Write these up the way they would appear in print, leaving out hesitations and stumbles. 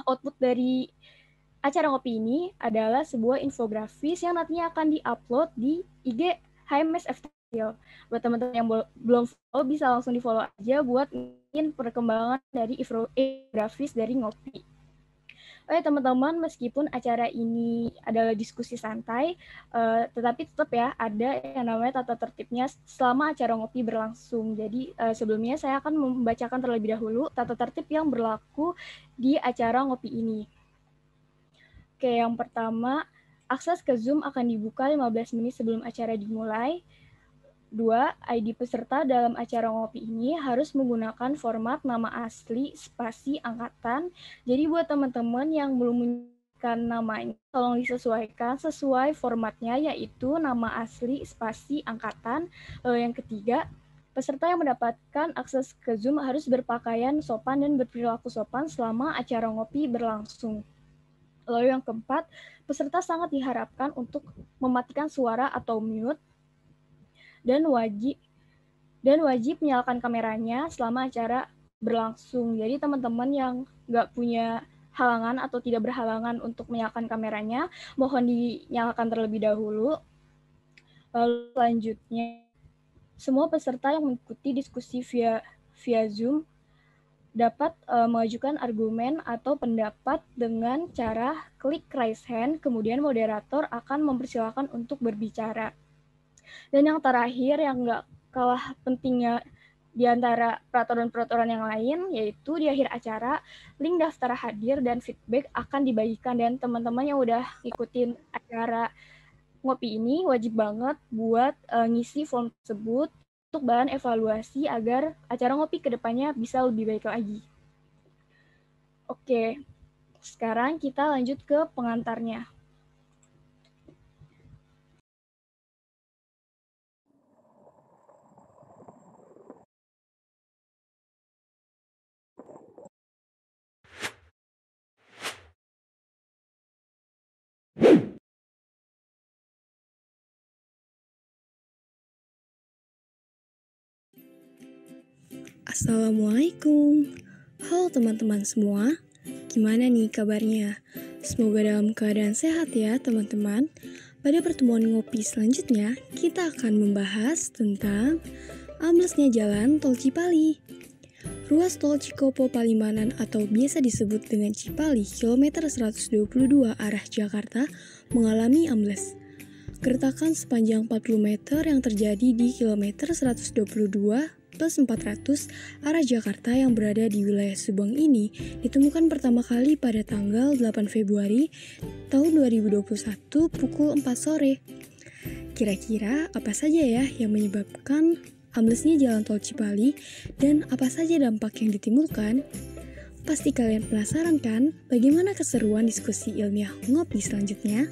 Output dari acara ngopi ini adalah sebuah infografis yang nantinya akan di-upload di IG HMS FTL. Buat teman-teman yang belum follow, bisa langsung di-follow aja buat ngikutin perkembangan dari infografis dari ngopi. Oke teman-teman, meskipun acara ini adalah diskusi santai, tetapi tetap ya ada yang namanya tata tertibnya selama acara ngopi berlangsung. Jadi sebelumnya saya akan membacakan terlebih dahulu tata tertib yang berlaku di acara ngopi ini. Oke, yang pertama, akses ke Zoom akan dibuka 15 menit sebelum acara dimulai. 2. ID peserta dalam acara ngopi ini harus menggunakan format nama asli, spasi, angkatan. Jadi buat teman-teman yang belum menyebutkan namanya, tolong disesuaikan sesuai formatnya, yaitu nama asli, spasi, angkatan. Lalu yang ketiga, peserta yang mendapatkan akses ke Zoom harus berpakaian sopan dan berperilaku sopan selama acara ngopi berlangsung. Lalu yang keempat, peserta sangat diharapkan untuk mematikan suara atau mute dan wajib menyalakan kameranya selama acara berlangsung. Jadi teman-teman yang nggak punya halangan atau tidak berhalangan untuk menyalakan kameranya, mohon dinyalakan terlebih dahulu. Lalu selanjutnya, semua peserta yang mengikuti diskusi via Zoom dapat mengajukan argumen atau pendapat dengan cara klik raise hand, kemudian moderator akan mempersilahkan untuk berbicara. Dan yang terakhir, yang nggak kalah pentingnya di antara peraturan-peraturan yang lain, yaitu di akhir acara, link daftar hadir dan feedback akan dibagikan. Dan teman-teman yang udah ngikutin acara ngopi ini, wajib banget buat ngisi form tersebut untuk bahan evaluasi agar acara ngopi kedepannya bisa lebih baik lagi. Oke, sekarang kita lanjut ke pengantarnya. Assalamualaikum. Halo teman-teman semua. Gimana nih kabarnya? Semoga dalam keadaan sehat ya teman-teman. Pada pertemuan ngopi selanjutnya, kita akan membahas tentang amblesnya jalan tol Cipali. Ruas tol Cikopo Palimanan atau biasa disebut dengan Cipali, kilometer 122 arah Jakarta, mengalami ambles. Keretakan sepanjang 40 meter yang terjadi di kilometer 122 plus 400 arah Jakarta yang berada di wilayah Subang ini ditemukan pertama kali pada tanggal 8 Februari tahun 2021 pukul 4 sore. Kira-kira apa saja ya yang menyebabkan amblesnya jalan tol Cipali dan apa saja dampak yang ditimbulkan? Pasti kalian penasaran kan bagaimana keseruan diskusi ilmiah ngopi selanjutnya?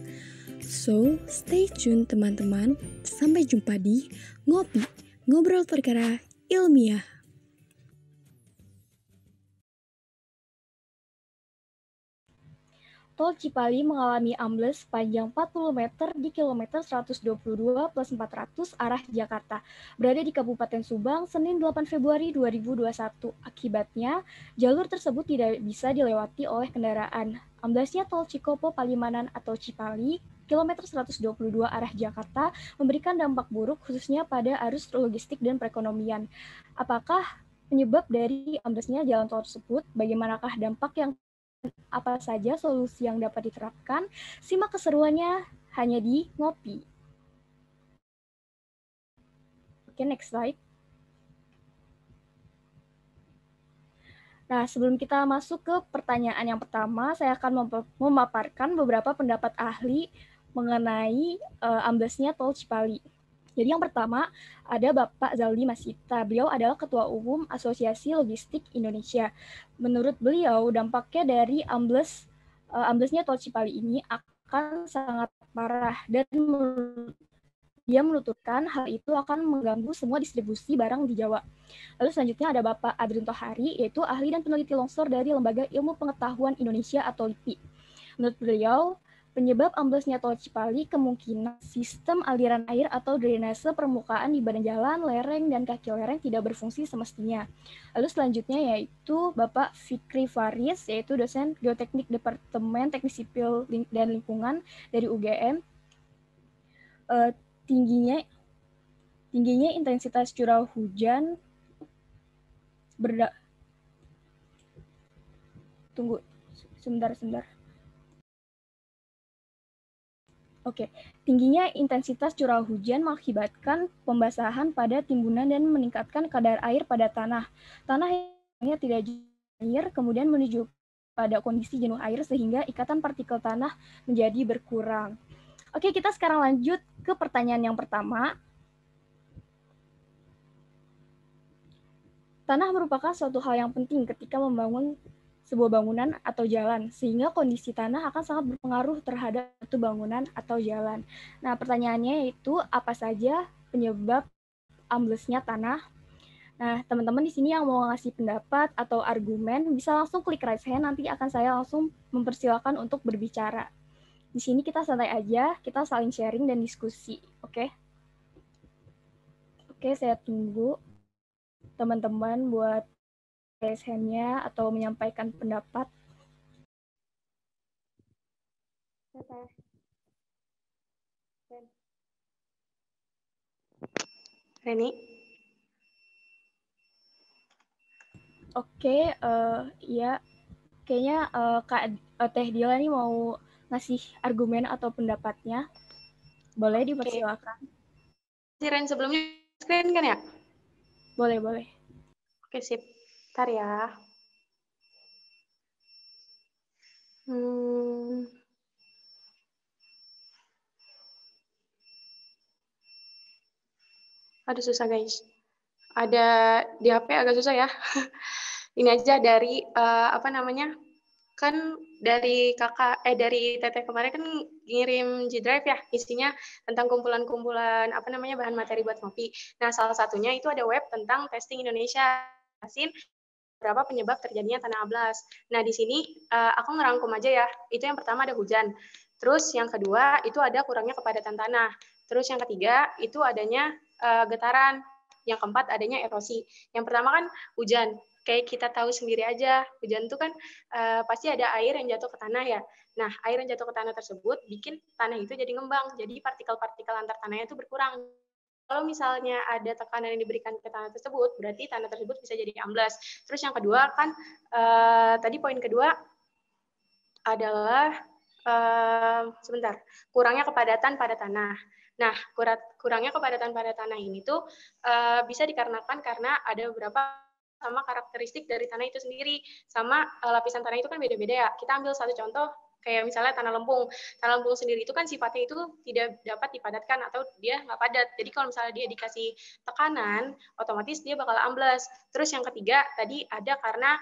So, stay tune teman-teman. Sampai jumpa di Ngopi, Ngobrol Perkara Ilmiah. Tol Cipali mengalami ambles sepanjang 40 meter di kilometer 122 plus 400 arah Jakarta, berada di Kabupaten Subang, Senin 8 Februari 2021. Akibatnya, jalur tersebut tidak bisa dilewati oleh kendaraan. Amblesnya tol Cikopo Palimanan atau Cipali, kilometer 122 arah Jakarta, memberikan dampak buruk khususnya pada arus logistik dan perekonomian. Apakah penyebab dari amblesnya jalan tol tersebut? Bagaimanakah dampak yang apa saja solusi yang dapat diterapkan? Simak keseruannya hanya di Ngopi. Oke, next slide. Nah, sebelum kita masuk ke pertanyaan yang pertama, saya akan memaparkan beberapa pendapat ahli mengenai amblesnya tol Cipali. Jadi yang pertama ada Bapak Zaldi Masita. Beliau adalah Ketua Umum Asosiasi Logistik Indonesia. Menurut beliau, dampaknya dari amblesnya tol Cipali ini akan sangat parah dan dia menuturkan hal itu akan mengganggu semua distribusi barang di Jawa. Lalu selanjutnya ada Bapak Adrin Tohari, yaitu ahli dan peneliti longsor dari Lembaga Ilmu Pengetahuan Indonesia atau LIPI. Menurut beliau, Penyebab amblesnya tol Cipali kemungkinan sistem aliran air atau drainase permukaan di badan jalan, lereng, dan kaki lereng tidak berfungsi semestinya. Lalu selanjutnya yaitu Bapak Fikri Faris, yaitu dosen Geoteknik Departemen Teknik Sipil dan Lingkungan dari UGM. Tingginya intensitas curah hujan tunggu sebentar. Oke, tingginya intensitas curah hujan mengakibatkan pembasahan pada timbunan dan meningkatkan kadar air pada tanah. Tanahnya tidak air, kemudian menuju pada kondisi jenuh air sehingga ikatan partikel tanah menjadi berkurang. Oke, kita sekarang lanjut ke pertanyaan yang pertama. Tanah merupakan suatu hal yang penting ketika membangun sebuah bangunan atau jalan, sehingga kondisi tanah akan sangat berpengaruh terhadap suatu bangunan atau jalan. Nah, pertanyaannya yaitu apa saja penyebab amblesnya tanah? Nah, teman-teman di sini yang mau ngasih pendapat atau argumen bisa langsung klik raise hand, nanti akan saya langsung mempersilakan untuk berbicara. Di sini kita santai aja, kita saling sharing dan diskusi, oke? Oke, saya tunggu teman-teman buat raise hand-nya atau menyampaikan pendapat. Reni? Oke, ya, kayaknya Kak Teh Dila nih mau ngasih argumen atau pendapatnya. Boleh dipersilakan. Ren, sebelumnya screen kan ya? Boleh. Oke, sip. Ntar ya. Aduh, susah guys. Ada di HP agak susah ya. Ini aja dari kan dari dari Teteh kemarin kan ngirim G-Drive ya, isinya tentang kumpulan-kumpulan bahan materi buat ngopi. Nah, salah satunya itu ada web tentang testing Indonesia, berapa penyebab terjadinya tanah amblas. Nah, di sini aku ngerangkum aja ya. Itu yang pertama ada hujan. Terus yang kedua itu ada kurangnya kepadatan tanah. Terus yang ketiga itu adanya getaran. Yang keempat adanya erosi. Yang pertama kan hujan. Kayak kita tahu sendiri aja, hujan itu kan pasti ada air yang jatuh ke tanah ya. Nah, air yang jatuh ke tanah tersebut bikin tanah itu jadi ngembang. Jadi partikel-partikel antar tanahnya itu berkurang. Kalau misalnya ada tekanan yang diberikan ke tanah tersebut, berarti tanah tersebut bisa jadi amblas. Terus yang kedua kan, tadi poin kedua adalah, kurangnya kepadatan pada tanah. Nah, kurangnya kepadatan pada tanah ini tuh bisa dikarenakan karena ada beberapa sama karakteristik dari tanah itu sendiri, sama lapisan tanah itu kan beda-beda ya. Kita ambil satu contoh, kayak misalnya tanah lempung. Tanah lempung sendiri itu kan sifatnya itu tidak dapat dipadatkan atau dia nggak padat. Jadi kalau misalnya dia dikasih tekanan, otomatis dia bakal amblas. Terus yang ketiga tadi ada karena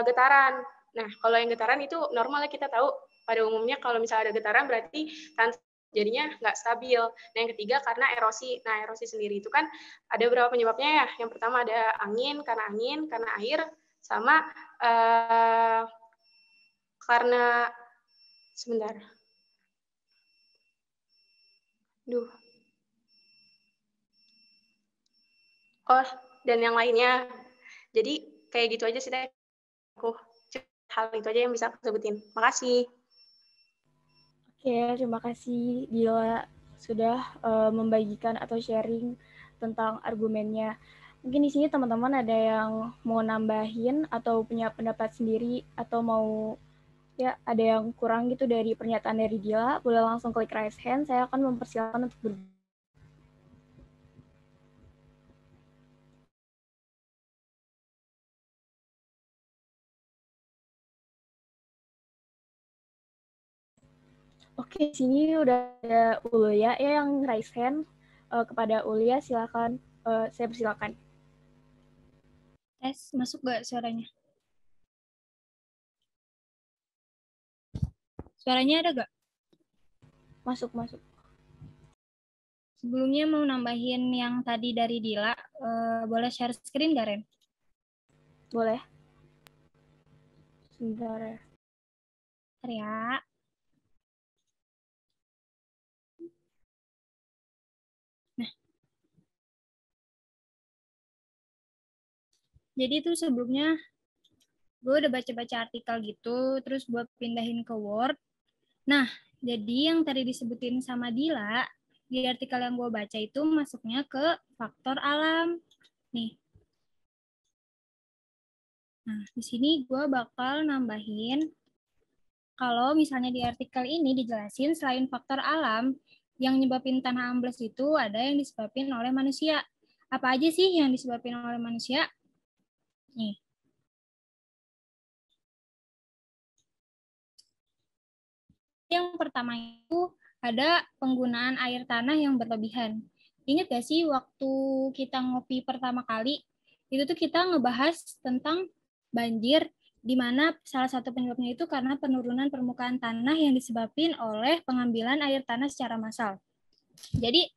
getaran. Nah, kalau yang getaran itu normalnya kita tahu pada umumnya kalau misalnya ada getaran berarti tanah jadinya nggak stabil. Nah, yang ketiga karena erosi. Nah, erosi sendiri itu kan ada beberapa penyebabnya ya. Yang pertama ada angin, karena air, sama karena sebentar. Oh, dan yang lainnya. Jadi kayak gitu aja sih deh. Aku hal itu aja yang bisa aku sebutin. Makasih. Oke, terima kasih Dila sudah membagikan atau sharing tentang argumennya. Mungkin di sini teman-teman ada yang mau nambahin atau punya pendapat sendiri atau mau ya ada yang kurang gitu dari pernyataan dari Dila, boleh langsung klik raise hand. Saya akan mempersilakan untuk berbicara. Oke, sini udah ada Ulia ya yang raise hand. Kepada Ulia silakan, saya persilakan. Tes, masuk gak suaranya? Suaranya ada gak? Masuk. Sebelumnya mau nambahin yang tadi dari Dila, boleh share screen gak, Ren? Boleh. Sebentar ya. Ya. Jadi itu sebelumnya gue udah baca-baca artikel gitu, terus gue pindahin ke Word. Nah, jadi yang tadi disebutin sama Dila, di artikel yang gue baca itu masuknya ke faktor alam. Nih. Nah, di sini gue bakal nambahin, kalau misalnya di artikel ini dijelasin selain faktor alam, yang nyebabin tanah ambles itu ada yang disebabin oleh manusia. Apa aja sih yang disebabin oleh manusia? Nih. Yang pertama itu ada penggunaan air tanah yang berlebihan. Ingat gak sih waktu kita ngopi pertama kali, itu tuh kita ngebahas tentang banjir, di mana salah satu penyebabnya itu karena penurunan permukaan tanah yang disebabkan oleh pengambilan air tanah secara massal. Jadi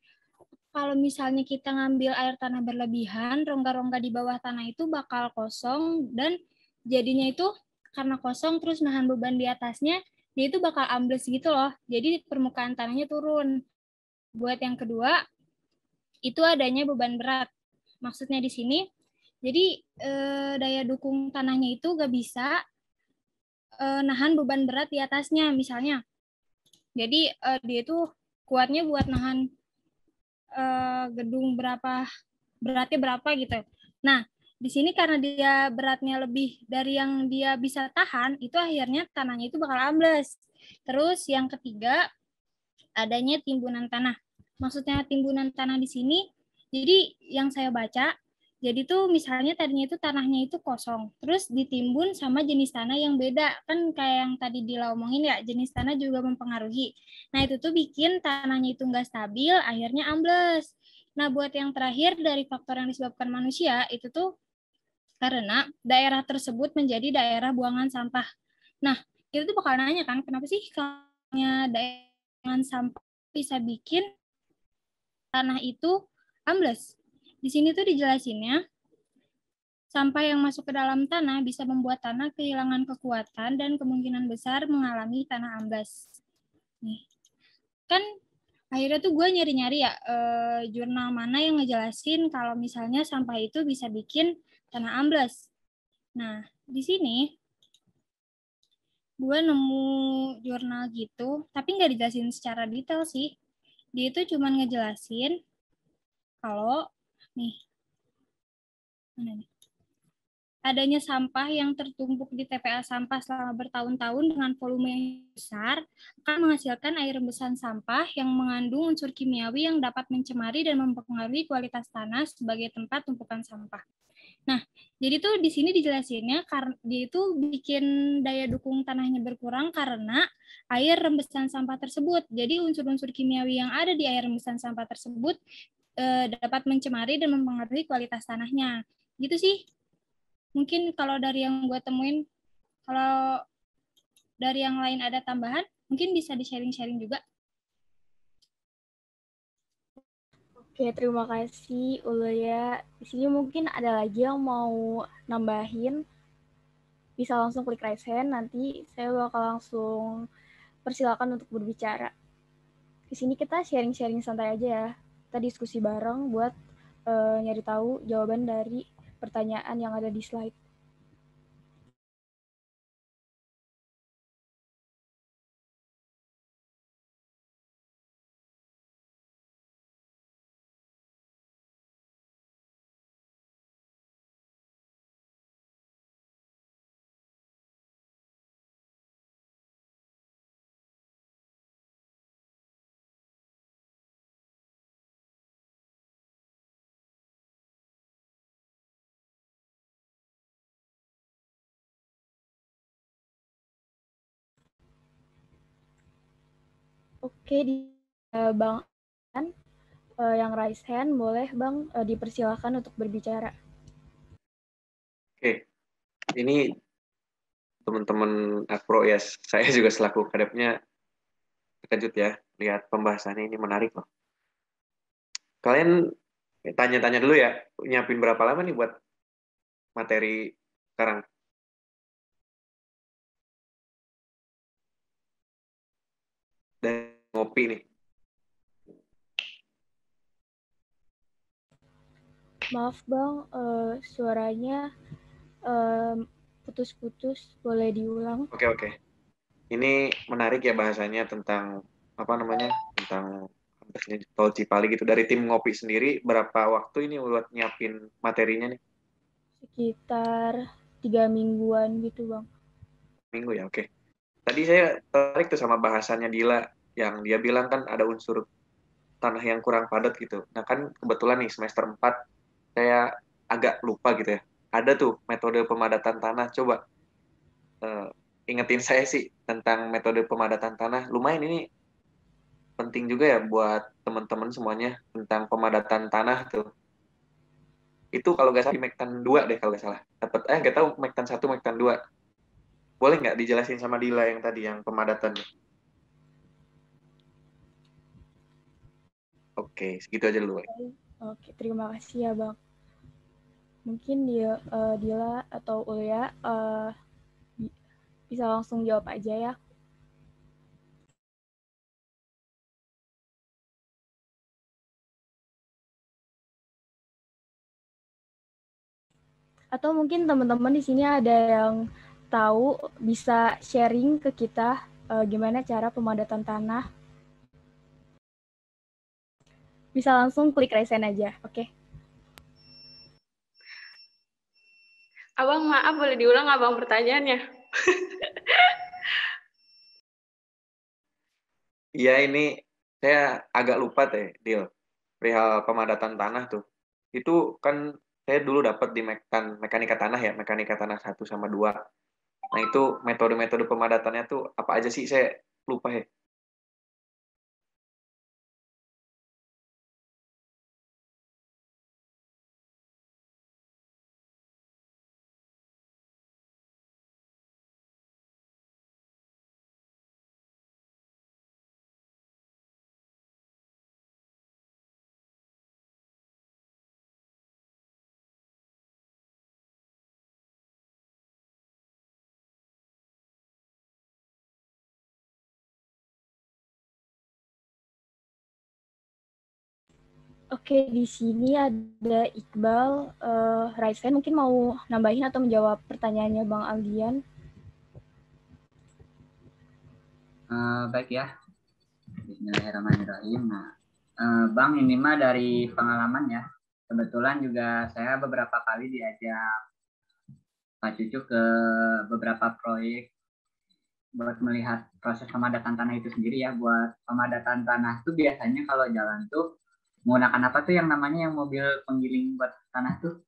kalau misalnya kita ngambil air tanah berlebihan, rongga-rongga di bawah tanah itu bakal kosong, dan jadinya itu karena kosong terus nahan beban di atasnya, dia itu bakal ambles gitu loh. Jadi permukaan tanahnya turun. Buat yang kedua, itu adanya beban berat. Maksudnya di sini, jadi daya dukung tanahnya itu gak bisa nahan beban berat di atasnya. Misalnya, jadi dia itu kuatnya buat nahan gedung beratnya berapa gitu. Nah, di sini karena dia beratnya lebih dari yang dia bisa tahan, itu akhirnya tanahnya itu bakal ambles. Terus yang ketiga, adanya timbunan tanah. Maksudnya timbunan tanah di sini, jadi yang saya baca, jadi tuh misalnya tadinya itu tanahnya itu kosong, terus ditimbun sama jenis tanah yang beda. Kan kayak yang tadi Dila omongin ya, jenis tanah juga mempengaruhi. Nah itu tuh bikin tanahnya itu nggak stabil, akhirnya ambles. Nah buat yang terakhir dari faktor yang disebabkan manusia, itu tuh karena daerah tersebut menjadi daerah buangan sampah. Nah, kita tuh bakal nanya kan, kenapa sih kalau daerah buangan sampah bisa bikin tanah itu ambles? Di sini tuh dijelasinnya, sampah yang masuk ke dalam tanah bisa membuat tanah kehilangan kekuatan dan kemungkinan besar mengalami tanah ambles. Nih, kan akhirnya tuh gue nyari-nyari ya jurnal mana yang ngejelasin kalau misalnya sampah itu bisa bikin tanah ambles. Nah, di sini gue nemu jurnal gitu, tapi nggak dijelasin secara detail sih. Dia itu cuma ngejelasin kalau nih, mana nih? Adanya sampah yang tertumpuk di TPA sampah selama bertahun-tahun dengan volume yang besar akan menghasilkan air rembesan sampah yang mengandung unsur kimiawi yang dapat mencemari dan mempengaruhi kualitas tanah sebagai tempat tumpukan sampah. Nah, jadi tuh di sini dijelasinnya karena dia itu bikin daya dukung tanahnya berkurang karena air rembesan sampah tersebut. Jadi unsur-unsur kimiawi yang ada di air rembesan sampah tersebut dapat mencemari dan mempengaruhi kualitas tanahnya. Gitu sih. Mungkin kalau dari yang gue temuin, kalau dari yang lain ada tambahan, mungkin bisa di-sharing-sharing juga. Oke, terima kasih Ulya. Di sini mungkin ada lagi yang mau nambahin, bisa langsung klik raise hand, nanti saya bakal langsung persilakan untuk berbicara. Di sini kita sharing-sharing santai aja ya. Kita diskusi bareng buat nyari tahu jawaban dari pertanyaan yang ada di slide. Oke, Bang An, yang raise hand, boleh Bang dipersilakan untuk berbicara. Oke, ini teman-teman Akpro ya, saya juga selaku kadepnya terkejut ya, lihat pembahasannya ini menarik loh. Kalian tanya-tanya dulu ya, nyiapin berapa lama nih buat materi sekarang? Dan ngopi nih. Maaf Bang, suaranya putus-putus, boleh diulang? Oke. Ini menarik ya bahasanya tentang apa namanya? Tentang tol Cipali gitu. Dari tim ngopi sendiri berapa waktu ini buat nyiapin materinya nih? Sekitar 3 mingguan gitu Bang. Minggu ya, oke. Tadi saya tertarik tuh sama bahasannya Dila yang dia bilang kan ada unsur tanah yang kurang padat gitu. Nah kan kebetulan nih semester 4 saya agak lupa gitu ya. Ada tuh metode pemadatan tanah. Coba eh, ingetin saya sih tentang metode pemadatan tanah. Lumayan ini penting juga ya buat teman-teman semuanya tentang pemadatan tanah tuh. Itu kalau nggak salah di Mektan 2 deh kalau nggak salah. Dapat nggak tahu Mektan 1 Mektan 2. Boleh nggak dijelasin sama Dila yang tadi yang pemadatan? Oke, segitu aja dulu. Oke, terima kasih ya Bang. Mungkin Dila atau Ulya bisa langsung jawab aja ya. Atau mungkin teman-teman di sini ada yang tahu bisa sharing ke kita gimana cara pemadatan tanah. Bisa langsung klik raise hand aja, oke? Abang maaf, boleh diulang abang pertanyaannya? Iya ini saya agak lupa deh, Dil. Perihal pemadatan tanah tuh. Itu kan saya dulu dapat di mekanika tanah ya, mekanika tanah 1 sama 2. Nah itu metode-metode pemadatannya tuh apa aja sih? Saya lupa ya. Oke, di sini ada Iqbal, raise hand, mungkin mau nambahin atau menjawab pertanyaannya Bang Aldian. Baik ya, Bismillahirrahmanirrahim. Nah, Bang ini mah dari pengalaman ya. Kebetulan juga saya beberapa kali diajak Pak Cucu ke beberapa proyek buat melihat proses pemadatan tanah itu sendiri ya. Buat pemadatan tanah tuh biasanya kalau jalan tuh menggunakan apa tuh yang namanya yang mobil penggiling buat tanah tuh?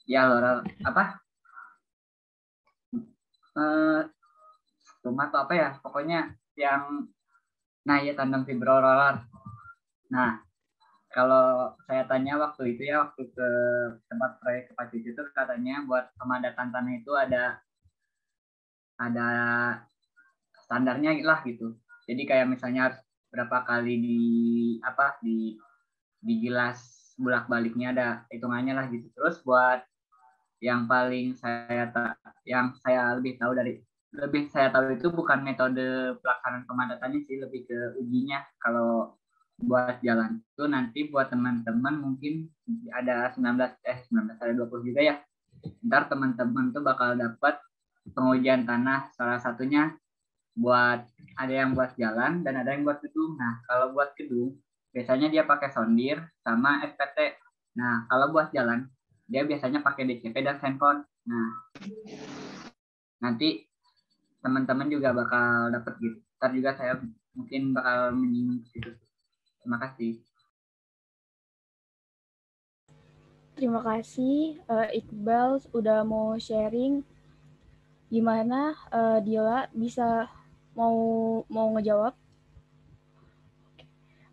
Ya lor apa? Rumah atau apa ya? Pokoknya yang ya tandem fibroller. Nah, kalau saya tanya waktu itu ya, waktu ke tempat proyek ke Pak Cucu itu katanya buat pemadatan tanah itu ada standarnya lah gitu. Jadi kayak misalnya harus berapa kali digilas bolak-baliknya ada hitungannya lah gitu. Terus buat yang paling yang saya lebih saya tahu itu bukan metode pelaksanaan pemadatannya sih, lebih ke ujinya. Kalau buat jalan itu nanti buat teman-teman mungkin ada 19 ada 20 juga ya. Ntar teman-teman tuh bakal dapat pengujian tanah, salah satunya buat ada yang buat jalan dan ada yang buat gedung. Nah, kalau buat gedung biasanya dia pakai sondir sama SPT. Nah, kalau buat jalan dia biasanya pakai DCP dan Senkon. Nah, nanti teman-teman juga bakal dapat gitu. Ntar juga saya mungkin bakal menyinggung gitu. Terima kasih. Terima kasih Iqbal udah mau sharing gimana Dila bisa mau ngejawab.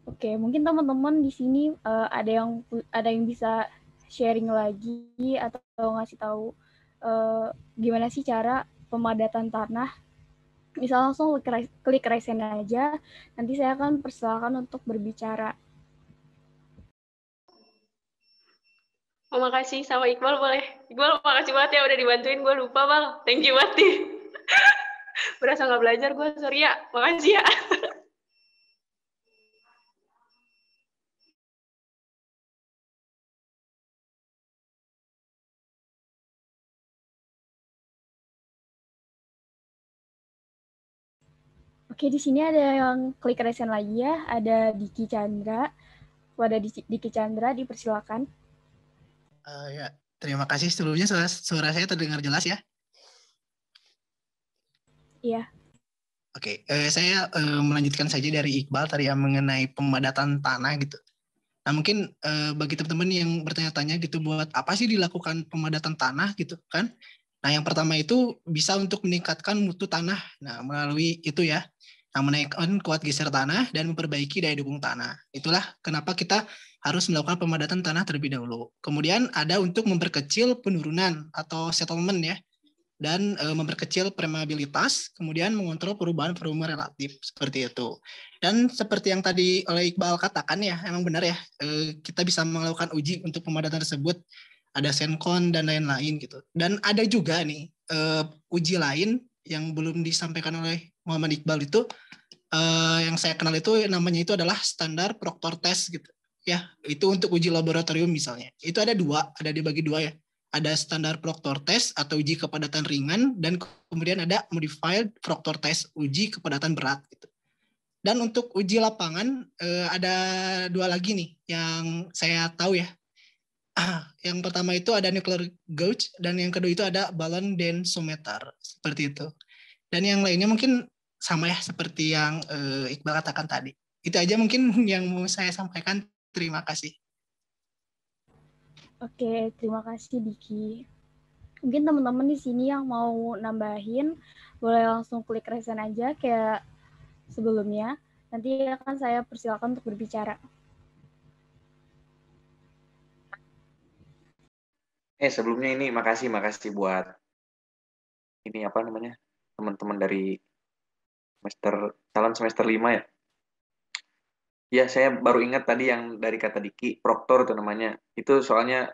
Oke, mungkin teman-teman di sini ada yang bisa sharing lagi atau ngasih tahu gimana sih cara pemadatan tanah. Bisa langsung klik raise hand aja. Nanti saya akan persilakan untuk berbicara. Oh, makasih sama Iqbal boleh. Iqbal makasih banget ya udah dibantuin, gue lupa Bang. Thank you banget nih. Berasa nggak belajar gue, sorry ya. Makasih ya. Oke, di sini ada yang klik resen lagi ya. Ada Diki Chandra. Wadah Diki Chandra, dipersilakan. Ya, terima kasih sebelumnya suara saya terdengar jelas ya. Iya. Oke, saya melanjutkan saja dari Iqbal tadi yang mengenai pemadatan tanah gitu. Nah mungkin bagi teman-teman yang bertanya-tanya gitu buat apa sih dilakukan pemadatan tanah gitu kan. Nah yang pertama itu bisa untuk meningkatkan mutu tanah. Nah melalui itu ya, nah, menaikkan kuat geser tanah dan memperbaiki daya dukung tanah. Itulah kenapa kita harus melakukan pemadatan tanah terlebih dahulu. Kemudian ada untuk memperkecil penurunan atau settlement ya, dan memperkecil permeabilitas, kemudian mengontrol perubahan volume relatif seperti itu. Dan seperti yang tadi oleh Iqbal katakan ya, emang benar ya, kita bisa melakukan uji untuk pemadatan tersebut, ada Sencon dan lain-lain gitu. Dan ada juga nih uji lain yang belum disampaikan oleh Muhammad Iqbal itu, yang saya kenal itu namanya itu adalah standar Proctor test gitu. Ya, itu untuk uji laboratorium misalnya. Itu ada dibagi dua ya. Ada standar Proctor test atau uji kepadatan ringan, dan kemudian ada modified Proctor test, uji kepadatan berat gitu. Dan untuk uji lapangan ada dua lagi nih yang saya tahu ya. Yang pertama itu ada nuclear gauge, dan yang kedua itu ada balon densometer seperti itu. Dan yang lainnya mungkin sama ya seperti yang Iqbal katakan tadi. Itu aja mungkin yang mau saya sampaikan. Terima kasih. Oke, terima kasih Diki. Mungkin teman-teman di sini yang mau nambahin, boleh langsung klik resen aja kayak sebelumnya. Nanti akan saya persilakan untuk berbicara. Sebelumnya ini makasih buat ini apa namanya, teman-teman dari calon semester 5 ya. Ya, saya baru ingat tadi yang dari kata Diki, proktor itu namanya. Itu soalnya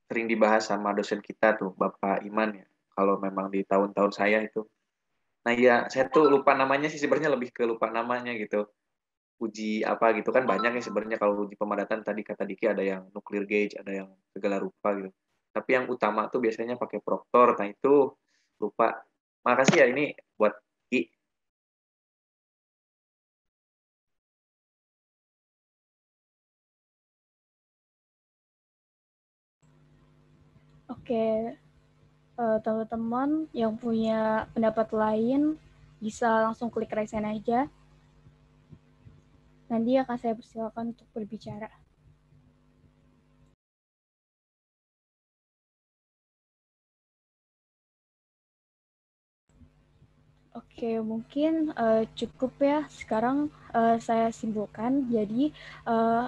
sering dibahas sama dosen kita tuh, Bapak Iman ya. Kalau memang di tahun-tahun saya itu. Nah ya, saya tuh lupa namanya sih, sebenarnya lebih ke lupa namanya gitu. Uji apa gitu kan banyak ya sebenarnya. Kalau uji pemadatan tadi kata Diki ada yang nuclear gauge, ada yang segala rupa gitu. Tapi yang utama tuh biasanya pakai proktor. Nah itu lupa. Makasih ya ini buat Diki. Oke, teman-teman yang punya pendapat lain bisa langsung klik resen aja. Nanti akan saya persilakan untuk berbicara. Oke, mungkin cukup ya. Sekarang saya simpulkan. Jadi,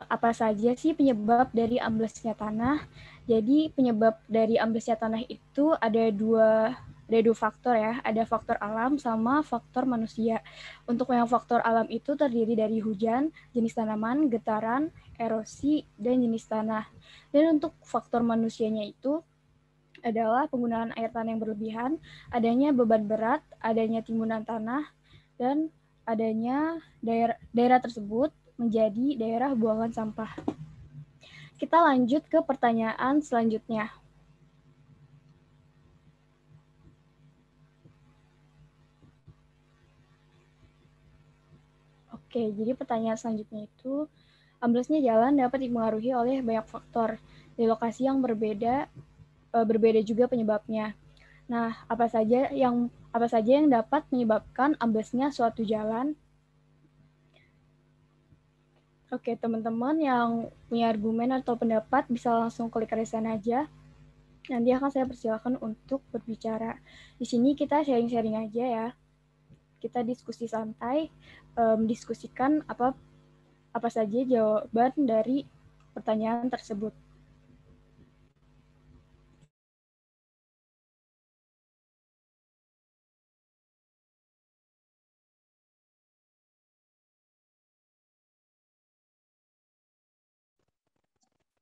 apa saja sih penyebab dari amblesnya tanah? Jadi, penyebab dari amblesnya tanah itu ada dua faktor ya. Ada faktor alam sama faktor manusia. Untuk yang faktor alam itu terdiri dari hujan, jenis tanaman, getaran, erosi, dan jenis tanah. Dan untuk faktor manusianya itu adalah penggunaan air tanah yang berlebihan, adanya beban berat, adanya timbunan tanah, dan adanya daerah tersebut menjadi daerah buangan sampah. Kita lanjut ke pertanyaan selanjutnya. Oke, jadi pertanyaan selanjutnya itu, amblesnya jalan dapat dipengaruhi oleh banyak faktor. Di lokasi yang berbeda juga penyebabnya. Nah, apa saja yang dapat menyebabkan amblesnya suatu jalan? Oke, teman-teman yang punya argumen atau pendapat bisa langsung klik resen aja. Nanti akan saya persilakan untuk berbicara. Di sini kita sharing-sharing aja ya. Kita diskusi santai, mendiskusikan apa saja jawaban dari pertanyaan tersebut.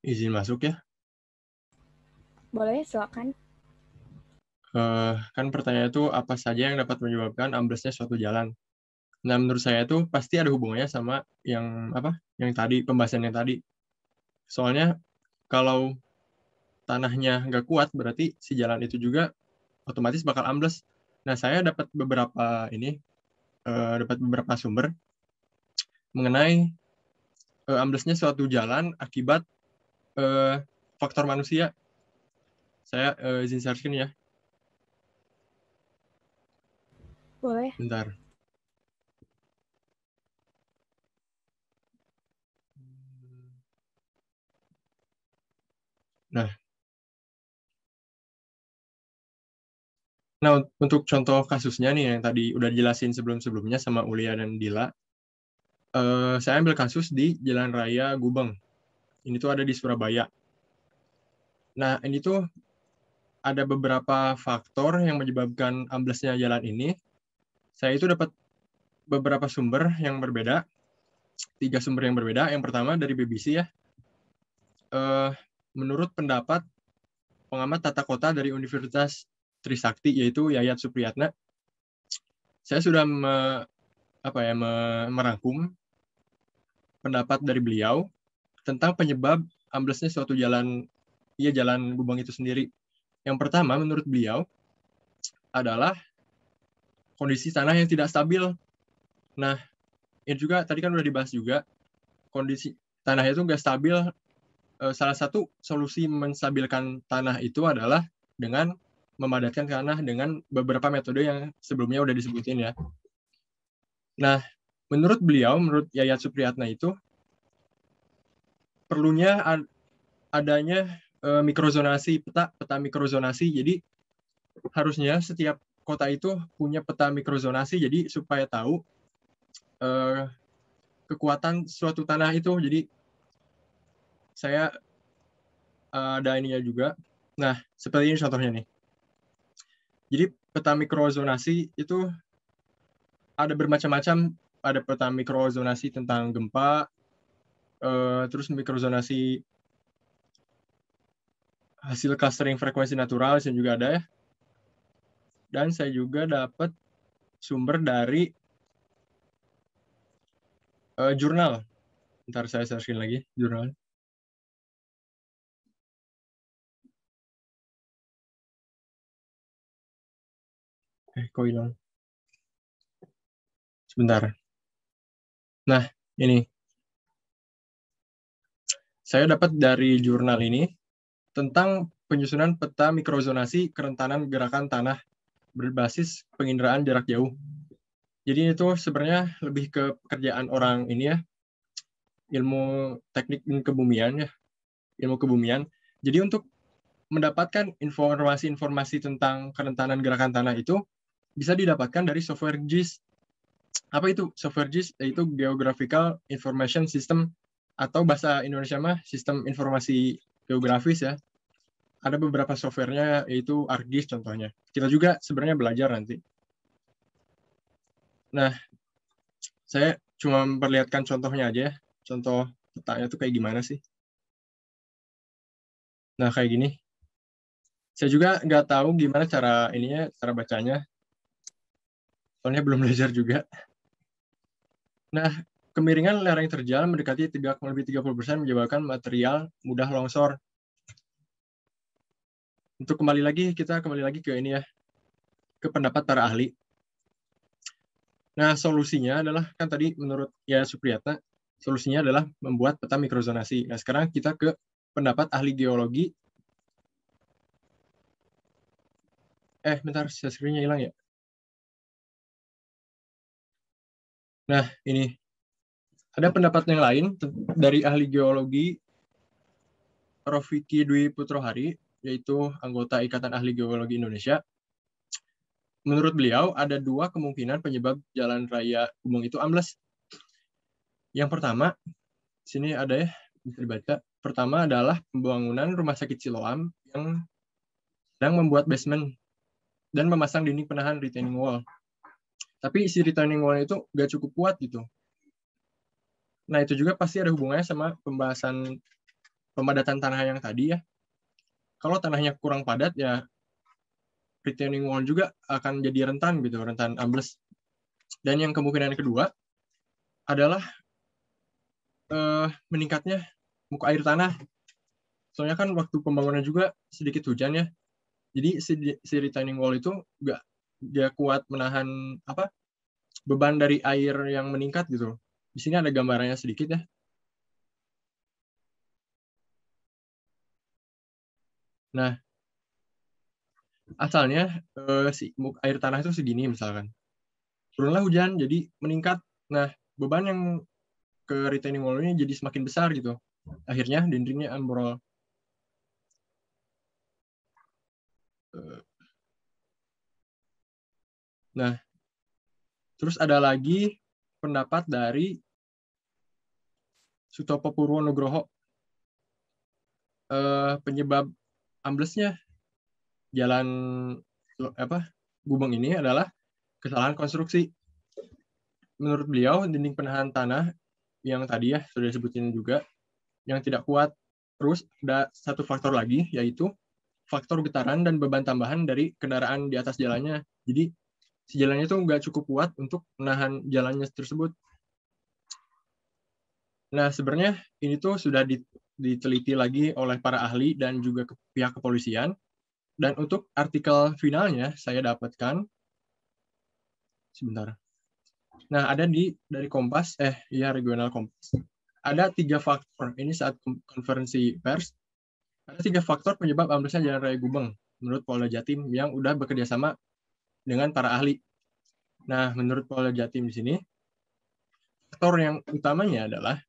Izin masuk ya. Boleh, silakan. Kan pertanyaan itu apa saja yang dapat menyebabkan amblesnya suatu jalan. Nah, menurut saya itu pasti ada hubungannya sama yang tadi, pembahasan yang tadi. Soalnya kalau tanahnya nggak kuat, berarti si jalan itu juga otomatis bakal ambles. Nah, saya dapat beberapa dapat beberapa sumber mengenai amblesnya suatu jalan akibat faktor manusia. Saya izin share screen ya. Boleh. Bentar. Nah, untuk contoh kasusnya nih yang tadi udah jelasin sebelum-sebelumnya sama Ulia dan Dila, saya ambil kasus di Jalan Raya Gubeng. Ini tuh ada di Surabaya. Nah, ini tuh ada beberapa faktor yang menyebabkan amblesnya jalan ini. Saya itu dapat beberapa sumber yang berbeda, 3 sumber yang berbeda. Yang pertama dari BBC ya. Menurut pendapat pengamat tata kota dari Universitas Trisakti, yaitu Yayat Supriyatna, saya sudah merangkum pendapat dari beliau tentang penyebab amblesnya suatu jalan Gubeng itu sendiri. Yang pertama, menurut beliau, adalah kondisi tanah yang tidak stabil. Nah, ini juga tadi kan udah dibahas juga, kondisi tanah itu nggak stabil. Salah satu solusi menstabilkan tanah itu adalah dengan memadatkan tanah dengan beberapa metode yang sebelumnya udah disebutin ya. Nah, menurut beliau, menurut Yayat Supriyatna itu, perlunya adanya mikrozonasi, peta mikrozonasi. Jadi, harusnya setiap kota itu punya peta mikrozonasi, jadi supaya tahu kekuatan suatu tanah itu. Jadi, saya ada ininya juga. Nah, seperti ini contohnya nih. Jadi peta mikrozonasi itu ada bermacam-macam. Ada peta mikrozonasi tentang gempa, terus mikrozonasi hasil clustering frekuensi natural juga ada ya. Dan saya juga dapat sumber dari jurnal. Ntar saya searching lagi jurnal. Kok hilang? Sebentar. Nah, ini. Saya dapat dari jurnal ini tentang penyusunan peta mikrozonasi kerentanan gerakan tanah berbasis penginderaan jarak jauh. Jadi itu sebenarnya lebih ke pekerjaan orang ini ya, ilmu teknik kebumian ya, ilmu kebumian. Jadi untuk mendapatkan informasi-informasi tentang kerentanan gerakan tanah itu bisa didapatkan dari software GIS. Apa itu software GIS? Yaitu Geographical Information System, atau bahasa Indonesia mah sistem informasi geografis ya. Ada beberapa softwarenya, yaitu ArcGIS contohnya. Kita juga sebenarnya belajar nanti. Nah, saya cuma memperlihatkan contohnya aja ya. Contoh petanya tuh kayak gimana sih. Nah, kayak gini. Saya juga nggak tahu gimana cara bacanya. Soalnya belum belajar juga. Nah, kemiringan lereng terjal mendekati 30% menyebabkan material mudah longsor. Untuk kita kembali lagi ke ini ya, ke pendapat para ahli. Nah, solusinya adalah, kan tadi menurut Yayat Supriyatna, solusinya adalah membuat peta mikrozonasi. Nah, sekarang kita ke pendapat ahli geologi. Bentar, screen-nya hilang ya. Nah, ini. Ada pendapat yang lain dari ahli geologi Rofiki Dwi Putrohari, yaitu anggota Ikatan Ahli Geologi Indonesia. Menurut beliau, ada 2 kemungkinan penyebab jalan raya Gubeng itu ambles. Yang pertama, sini ada ya, bisa dibaca. Pertama adalah pembangunan rumah sakit Siloam yang sedang membuat basement dan memasang dinding penahan retaining wall. Tapi si retaining wall itu nggak cukup kuat gitu. Nah, itu juga pasti ada hubungannya sama pembahasan pemadatan tanah yang tadi ya. Kalau tanahnya kurang padat ya retaining wall juga akan jadi rentan gitu, rentan ambles. Dan yang kemungkinan kedua adalah meningkatnya muka air tanah. Soalnya kan waktu pembangunan juga sedikit hujan ya. Jadi si retaining wall itu nggak dia kuat menahan beban dari air yang meningkat gitu. Di sini ada gambarannya sedikit ya. Nah, asalnya air tanah itu segini misalkan. Turunlah hujan, jadi meningkat. Nah, beban yang ke retaining wall ini jadi semakin besar gitu. Akhirnya dindingnya ambrol. Nah, terus ada lagi pendapat dari Sutopo Purwonugroho. Penyebab amblesnya jalan Gubeng ini adalah kesalahan konstruksi. Menurut beliau, dinding penahan tanah yang tadi ya sudah disebutin juga, yang tidak kuat. Terus ada satu faktor lagi, yaitu faktor getaran dan beban tambahan dari kendaraan di atas jalannya. Jadi, si jalannya itu nggak cukup kuat untuk menahan jalannya tersebut. Nah, sebenarnya ini tuh sudah diteliti lagi oleh para ahli dan juga pihak kepolisian. Dan untuk artikel finalnya saya dapatkan sebentar. Nah, ada dari Kompas, Regional Kompas. Ada 3 faktor. Ini saat konferensi pers. Ada 3 faktor penyebab amblesnya Jalan Raya Gubeng menurut Polda Jatim yang udah bekerja sama dengan para ahli. Nah, menurut Polda Jatim di sini, faktor yang utamanya adalah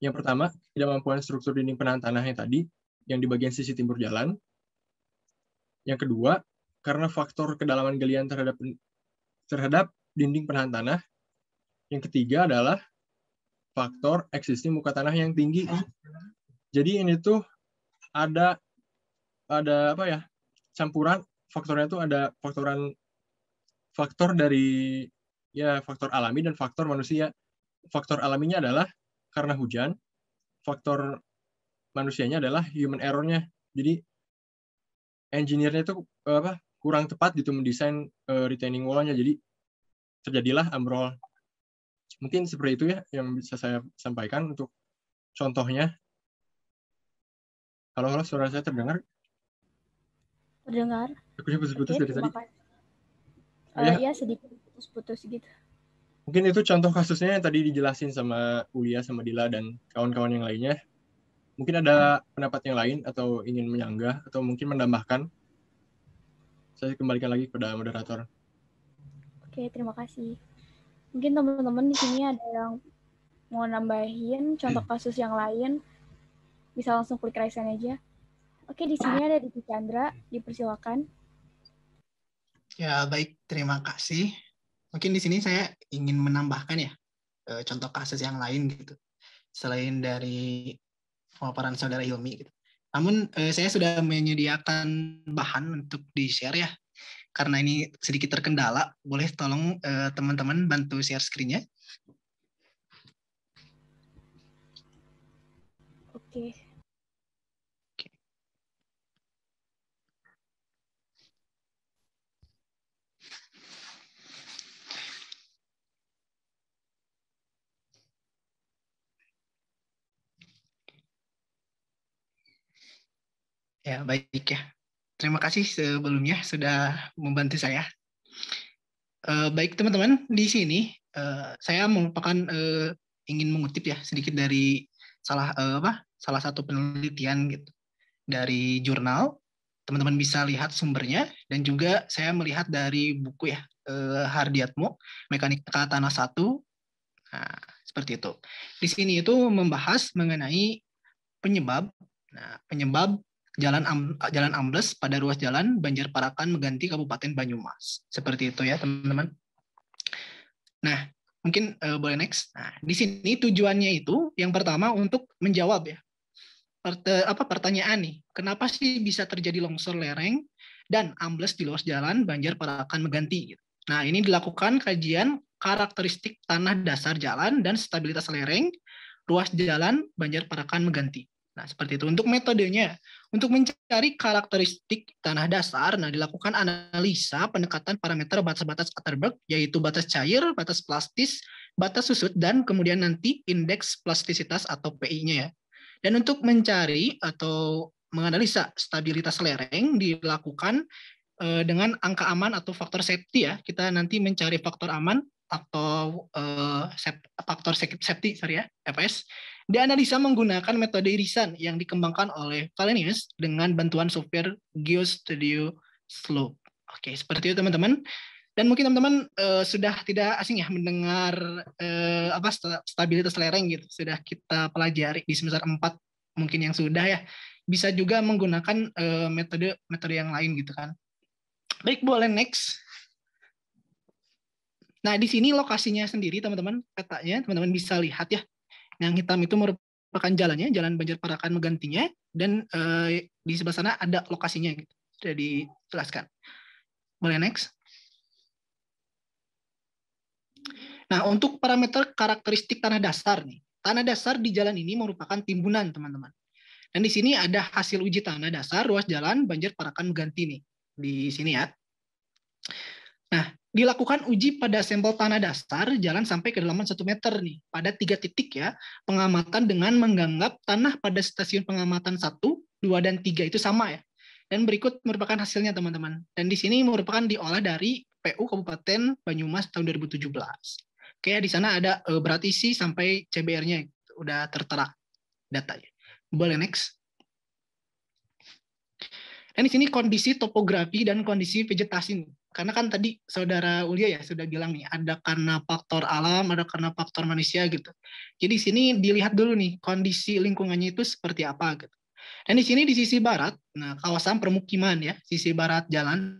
yang pertama, ketidakmampuan struktur dinding penahan tanah yang tadi, yang di bagian sisi timur jalan. Yang kedua, karena faktor kedalaman galian terhadap dinding penahan tanah. Yang ketiga adalah faktor existing muka tanah yang tinggi. Jadi ini tuh ada apa ya? Campuran faktornya tuh ada faktor dari faktor alami dan faktor manusia. Faktor alaminya adalah karena hujan, faktor manusianya adalah human error-nya. Jadi engineer-nya itu kurang tepat gitu mendesain retaining wall-nya, jadi terjadilah ambrol. Mungkin seperti itu ya yang bisa saya sampaikan untuk contohnya. Halo, suara saya terdengar? Terdengar. Akunya putus-putus dari tadi. Ya, sedikit putus-putus gitu. Mungkin itu contoh kasusnya yang tadi dijelasin sama Ulia, sama Dila, dan kawan-kawan yang lainnya. Mungkin ada pendapat yang lain atau ingin menyanggah atau mungkin menambahkan. Saya kembalikan lagi kepada moderator. Oke, terima kasih. Mungkin teman-teman di sini ada yang mau nambahin contoh kasus yang lain, bisa langsung klik raise hand aja. Oke, di sini ada Diki Chandra, dipersilakan. Ya, baik, terima kasih. Mungkin di sini saya ingin menambahkan ya contoh kasus yang lain gitu, selain dari pemaparan saudara Hilmi gitu. Namun saya sudah menyediakan bahan untuk di-share ya. Karena ini sedikit terkendala, boleh tolong teman-teman bantu share screen-nya. Oke. Ya, baik ya. Terima kasih sebelumnya sudah membantu saya. Baik teman-teman, di sini saya ingin mengutip ya sedikit dari salah satu penelitian gitu dari jurnal. Teman-teman bisa lihat sumbernya, dan juga saya melihat dari buku ya Hardiatmo, Mekanika Tanah 1. Nah, seperti itu. Di sini itu membahas mengenai penyebab jalan ambles pada ruas jalan Banjarparakan Meganti Kabupaten Banyumas. Seperti itu ya, teman-teman. Nah, mungkin boleh next. Nah, di sini tujuannya itu yang pertama untuk menjawab ya pertanyaan nih, kenapa sih bisa terjadi longsor lereng dan ambles di ruas jalan Banjarparakan Meganti? Nah, ini dilakukan kajian karakteristik tanah dasar jalan dan stabilitas lereng ruas jalan Banjarparakan Meganti. Nah, seperti itu. Untuk metodenya, untuk mencari karakteristik tanah dasar, nah dilakukan analisa pendekatan parameter batas-batas Atterberg, yaitu batas cair, batas plastis, batas susut, dan kemudian nanti indeks plastisitas atau PI-nya ya. Dan untuk mencari atau menganalisa stabilitas lereng dilakukan dengan angka aman atau faktor safety ya. Kita nanti mencari faktor aman atau faktor safety, FS. Dianalisa menggunakan metode irisan yang dikembangkan oleh Wallenius dengan bantuan software GeoStudio Slope. Oke, seperti itu teman-teman. Dan mungkin teman-teman sudah tidak asing ya mendengar stabilitas lereng gitu. Sudah kita pelajari di semester 4 mungkin yang sudah ya. Bisa juga menggunakan metode yang lain gitu kan. Baik, boleh next. Nah, di sini lokasinya sendiri teman-teman, petanya teman-teman bisa lihat ya. Yang hitam itu merupakan jalannya, Jalan Banjar Parakan Megantinya, dan di sebelah sana ada lokasinya gitu. Sudah dijelaskan. Boleh next. Nah, untuk parameter karakteristik tanah dasar nih. Tanah dasar di jalan ini merupakan timbunan, teman-teman. Dan di sini ada hasil uji tanah dasar ruas jalan Banjar Parakan Meganti nih. Di sini ya. Nah, dilakukan uji pada sampel tanah dasar jalan sampai kedalaman 1 meter nih. Pada 3 titik ya, pengamatan dengan menganggap tanah pada stasiun pengamatan 1, 2, dan 3 itu sama ya. Dan berikut merupakan hasilnya teman-teman. Dan di sini merupakan diolah dari PU Kabupaten Banyumas tahun 2017. Oke, di sana ada berat isi sampai CBR-nya udah tertera datanya. Boleh next. Dan di sini kondisi topografi dan kondisi vegetasi. Karena kan tadi Saudara Ulia ya sudah bilang nih, ada karena faktor alam, ada karena faktor manusia gitu. Jadi di sini dilihat dulu nih kondisi lingkungannya itu seperti apa gitu. Dan di sini di sisi barat, nah kawasan permukiman ya, sisi barat jalan.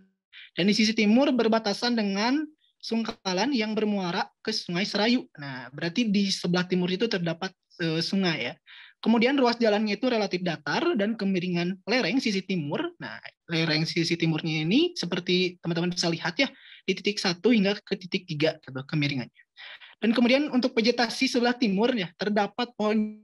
Dan di sisi timur berbatasan dengan Sungkalan yang bermuara ke Sungai Serayu. Nah, berarti di sebelah timur itu terdapat sungai ya. Kemudian ruas jalannya itu relatif datar dan kemiringan lereng sisi timur. Nah, lereng sisi timurnya ini seperti teman-teman bisa lihat ya, di titik 1 hingga ke titik 3 gitu, kemiringannya. Dan kemudian untuk vegetasi sebelah timurnya terdapat pohon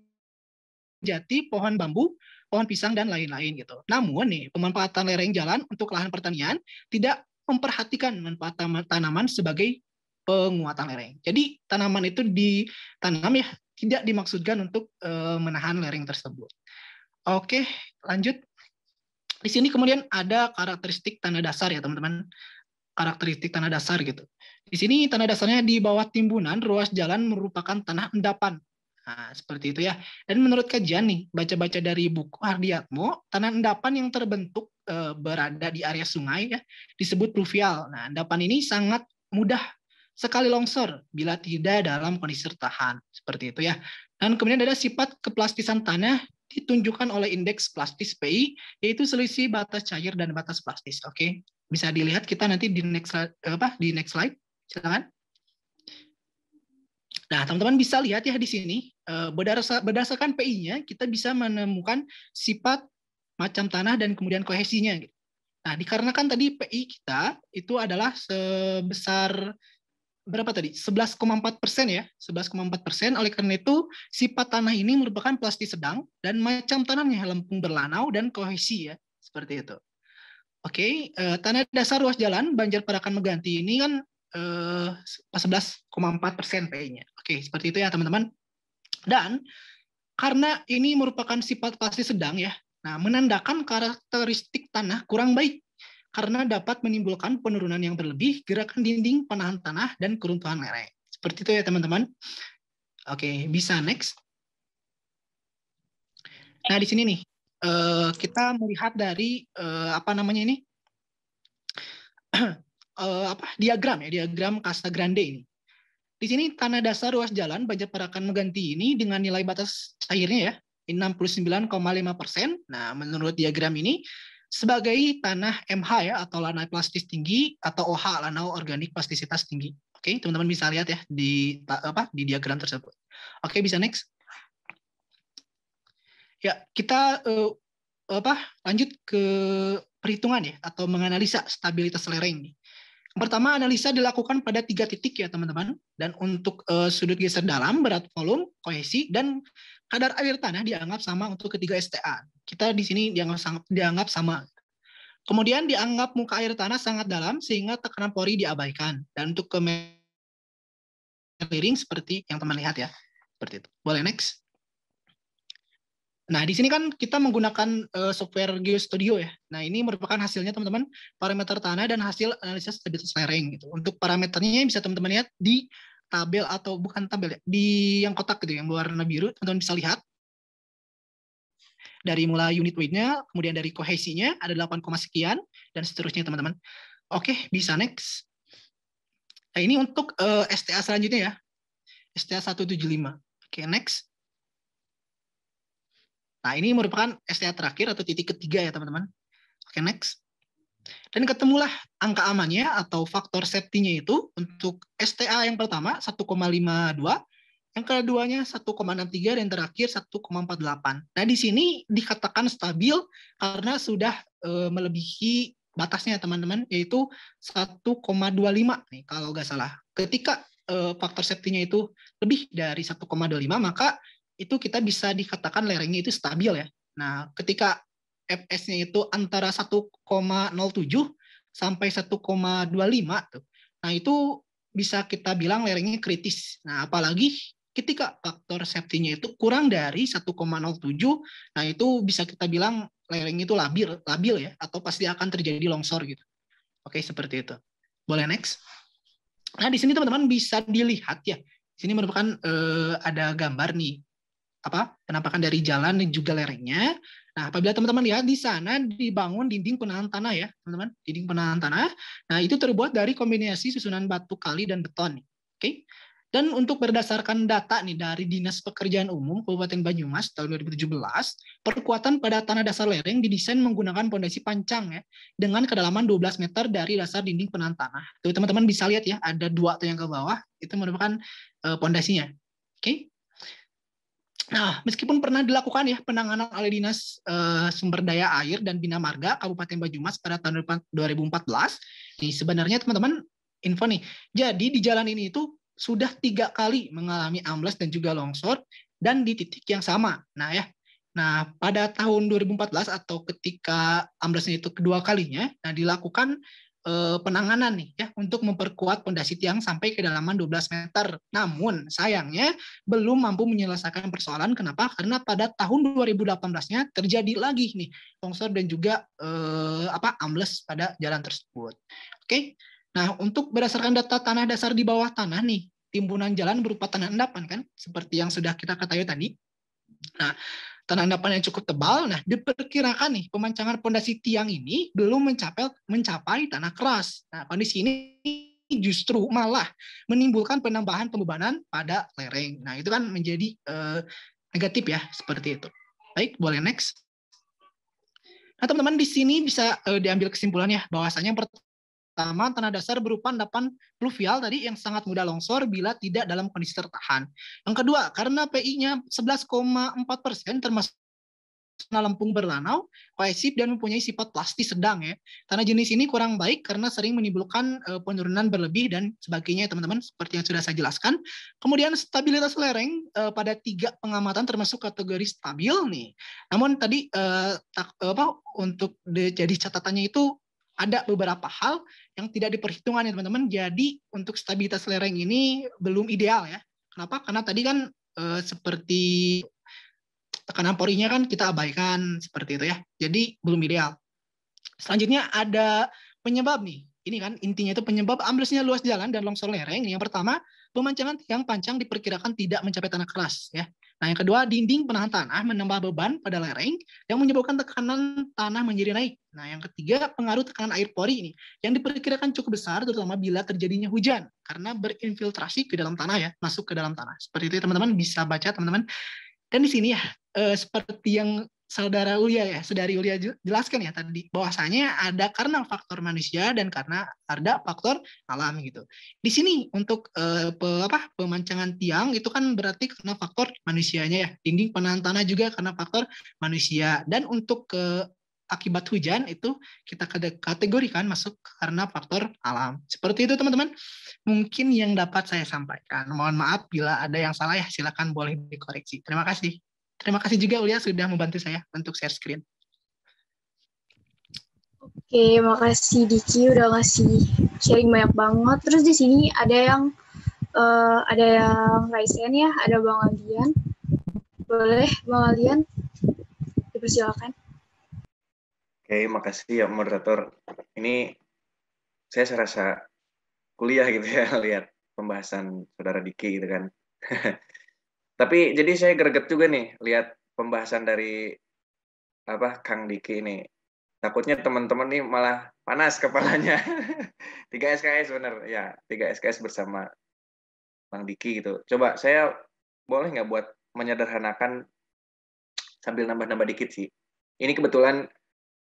jati, pohon bambu, pohon pisang, dan lain-lain gitu. Namun nih, pemanfaatan lereng jalan untuk lahan pertanian tidak memperhatikan manfaat tanaman sebagai penguatan lereng. Jadi tanaman itu ditanam ya, tidak dimaksudkan untuk menahan lereng tersebut. Oke, lanjut. Di sini kemudian ada karakteristik tanah dasar ya teman-teman. Karakteristik tanah dasar gitu. Di sini tanah dasarnya di bawah timbunan ruas jalan merupakan tanah endapan. Nah, seperti itu ya. Dan menurut kajian nih, baca-baca dari buku Hardiatmo, tanah endapan yang terbentuk berada di area sungai ya, disebut pluvial. Nah, endapan ini sangat mudah sekali longsor bila tidak dalam kondisi tertahan. Seperti itu ya. Dan kemudian ada sifat keplastisan tanah ditunjukkan oleh indeks plastis PI, yaitu selisih batas cair dan batas plastis. Oke, bisa dilihat kita nanti di next slide. Silakan. Nah, teman-teman bisa lihat ya di sini, berdasarkan PI-nya, kita bisa menemukan sifat macam tanah dan kemudian kohesinya. Nah, dikarenakan tadi PI kita itu adalah sebesar berapa tadi? 11,4% ya, 11,4%. Oleh karena itu, sifat tanah ini merupakan plastis sedang dan macam tanahnya lempung berlanau dan kohesi ya, seperti itu. Oke, tanah dasar ruas jalan Banjar Parakan Meganti ini kan 11,4% PI-nya. Oke, seperti itu ya teman-teman. Dan karena ini merupakan sifat plastis sedang ya, nah menandakan karakteristik tanah kurang baik karena dapat menimbulkan penurunan yang berlebih, gerakan dinding, penahan tanah, dan keruntuhan lereng. Seperti itu ya teman-teman. Oke, bisa next. Nah di sini nih kita melihat dari diagram ya, diagram Casagrande ini. Di sini tanah dasar ruas jalan Banjar Parakan Meganti ini dengan nilai batas cairnya ya 69,5%. Nah, menurut diagram ini sebagai tanah MH ya atau lanai plastis tinggi atau OH lanau organik plastisitas tinggi. Oke, teman-teman bisa lihat ya di diagram tersebut. Oke, bisa next. Ya, kita lanjut ke perhitungan ya atau menganalisa stabilitas lereng ini. Yang pertama, analisa dilakukan pada 3 titik ya teman-teman. Dan untuk sudut geser dalam, berat volume, kohesi, dan kadar air tanah dianggap sama untuk ketiga STA. Kita di sini dianggap sama. Kemudian dianggap muka air tanah sangat dalam sehingga tekanan pori diabaikan. Dan untuk clearing seperti yang teman lihat ya. Seperti itu. Boleh next. Nah, di sini kan kita menggunakan software GeoStudio ya. Nah, ini merupakan hasilnya teman-teman, parameter tanah dan hasil analisis stabilitas lereng gitu. Untuk parameternya bisa teman-teman lihat di tabel atau bukan tabel ya, di yang kotak gitu, yang berwarna biru, teman-teman bisa lihat. Dari mulai unit weight-nya, kemudian dari kohesinya ada 8, sekian dan seterusnya teman-teman. Oke, bisa next. Nah, ini untuk STA selanjutnya ya. STA 175. Oke, next. Nah, ini merupakan STA terakhir atau titik ketiga ya, teman-teman. Oke, next. Dan ketemulah angka amannya atau faktor safety-nya itu untuk STA yang pertama 1,52, yang keduanya 1,63, dan terakhir 1,48. Nah, di sini dikatakan stabil karena sudah melebihi batasnya, teman-teman, yaitu 1,25 nih kalau nggak salah. Ketika faktor safety-nya itu lebih dari 1,25, maka itu kita bisa dikatakan lerengnya itu stabil ya. Nah, ketika FS-nya itu antara 1,07 sampai 1,25 tuh. Nah, itu bisa kita bilang lerengnya kritis. Nah, apalagi ketika faktor safety-nya itu kurang dari 1,07, nah itu bisa kita bilang lereng itu labil ya, atau pasti akan terjadi longsor gitu. Oke, seperti itu. Boleh next. Nah, di sini teman-teman bisa dilihat ya. Di sini merupakan ada gambar nih, penampakan dari jalan dan juga lerengnya. Nah, apabila teman-teman lihat di sana dibangun dinding penahan tanah ya, teman-teman, dinding penahan tanah. Nah, itu terbuat dari kombinasi susunan batu kali dan beton. Oke. Dan untuk berdasarkan data nih dari Dinas Pekerjaan Umum Kabupaten Banyumas tahun 2017, perkuatan pada tanah dasar lereng didesain menggunakan pondasi pancang ya, dengan kedalaman 12 meter dari dasar dinding penahan tanah. Tuh teman-teman bisa lihat ya, ada 2 tuh yang ke bawah, itu merupakan pondasinya. Oke. Nah, meskipun pernah dilakukan ya penanganan oleh Dinas Sumber Daya Air dan Bina Marga Kabupaten Banyumas pada tahun 2014, nih sebenarnya teman-teman info nih, jadi di jalan ini itu sudah 3 kali mengalami ambles dan juga longsor dan di titik yang sama. Nah ya, nah pada tahun 2014 atau ketika amblesnya itu kedua kalinya, nah dilakukan penanganan nih ya untuk memperkuat pondasi tiang sampai kedalaman 12 meter. Namun sayangnya belum mampu menyelesaikan persoalan. Kenapa? Karena pada tahun 2018-nya terjadi lagi nih longsor dan juga ambles pada jalan tersebut. Oke. Nah, untuk berdasarkan data tanah dasar di bawah tanah nih, timbunan jalan berupa tanah endapan kan, seperti yang sudah kita ketahui tadi. Nah, tanah endapan yang cukup tebal, nah diperkirakan nih pemancangan pondasi tiang ini belum mencapai tanah keras. Nah, kondisi ini justru malah menimbulkan penambahan pembebanan pada lereng. Nah, itu kan menjadi negatif ya, seperti itu. Baik, boleh next. Nah, teman-teman di sini bisa diambil kesimpulannya bahwasanya pertama, tanah dasar berupa endapan pluvial tadi yang sangat mudah longsor bila tidak dalam kondisi tertahan. Yang kedua, karena PI-nya 11,4% termasuk tanah lempung berlanau, kohesif dan mempunyai sifat plastis sedang ya. Tanah jenis ini kurang baik karena sering menimbulkan penurunan berlebih dan sebagainya teman-teman, seperti yang sudah saya jelaskan. Kemudian stabilitas lereng pada 3 pengamatan termasuk kategori stabil nih. Namun tadi untuk jadi catatannya itu ada beberapa hal yang tidak diperhitungkan ya teman-teman. Jadi untuk stabilitas lereng ini belum ideal ya. Kenapa? Karena tadi kan seperti tekanan porinya kan kita abaikan seperti itu ya. Jadi belum ideal. Selanjutnya ada penyebab nih. Ini kan intinya itu penyebab amblesnya luas jalan dan longsor lereng. Yang pertama, pemancangan tiang pancang diperkirakan tidak mencapai tanah keras ya. Nah, yang kedua, dinding penahan tanah menambah beban pada lereng yang menyebabkan tekanan tanah menjadi naik. Nah, yang ketiga, pengaruh tekanan air pori ini yang diperkirakan cukup besar terutama bila terjadinya hujan karena berinfiltrasi ke dalam tanah ya, masuk ke dalam tanah. Seperti itu teman-teman bisa baca teman-teman. Dan di sini ya, seperti yang Saudari Ulia jelaskan ya tadi, bahwasanya ada karena faktor manusia dan karena ada faktor alam gitu. Di sini untuk pemancangan tiang itu kan berarti karena faktor manusianya ya. Dinding penahan tanah juga karena faktor manusia. Dan untuk akibat hujan itu kita kategorikan masuk karena faktor alam. Seperti itu teman-teman. Mungkin yang dapat saya sampaikan. Mohon maaf bila ada yang salah ya, silakan boleh dikoreksi. Terima kasih. Terima kasih juga Ulia sudah membantu saya untuk share screen. Oke, makasih Diki udah ngasih sharing banyak banget. Terus di sini ada yang Raisen ya, ada Bang Aldian. Boleh Bang Aldian? Dipersilakan. Oke, makasih ya moderator. Ini saya serasa kuliah gitu ya, lihat pembahasan Saudara Diki gitu kan. Tapi jadi saya greget juga nih lihat pembahasan dari Kang Diki ini. Takutnya teman-teman nih malah panas kepalanya. 3 SKS bener ya, 3 SKS bersama Bang Diki gitu. Coba saya boleh nggak buat menyederhanakan sambil nambah-nambah dikit sih. Ini kebetulan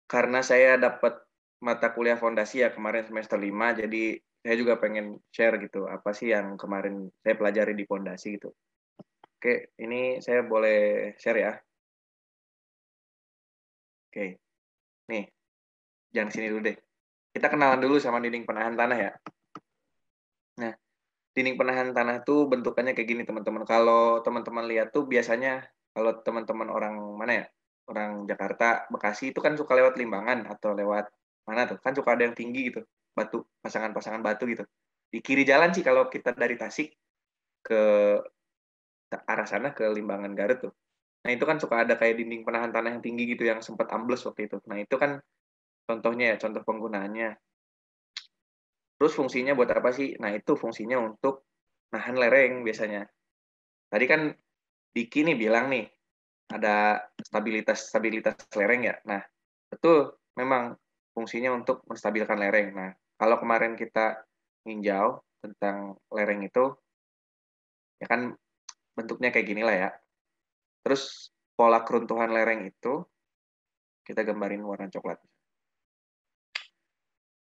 karena saya dapat mata kuliah fondasi ya kemarin semester 5, jadi saya juga pengen share gitu, apa sih yang kemarin saya pelajari di fondasi gitu. Oke, ini saya boleh share ya. Oke, nih, jangan sini dulu deh. Kita kenalan dulu sama dinding penahan tanah ya. Nah, dinding penahan tanah tuh bentukannya kayak gini teman-teman. Kalau teman-teman lihat tuh biasanya, kalau teman-teman orang mana ya, orang Jakarta, Bekasi itu kan suka lewat Limbangan atau lewat mana tuh, kan suka ada yang tinggi gitu, batu, pasangan-pasangan batu gitu. Di kiri jalan sih kalau kita dari Tasik ke arah sana ke Limbangan Garut tuh. Nah itu kan suka ada kayak dinding penahan tanah yang tinggi gitu yang sempat ambles waktu itu. Nah itu kan contohnya ya, contoh penggunaannya. Terus fungsinya buat apa sih? Nah itu fungsinya untuk nahan lereng biasanya. Tadi kan Diki nih bilang nih ada stabilitas lereng ya. Nah betul, memang fungsinya untuk menstabilkan lereng. Nah kalau kemarin kita ninjau tentang lereng itu, ya kan bentuknya kayak gini lah ya. Terus pola keruntuhan lereng itu kita gambarin warna coklat.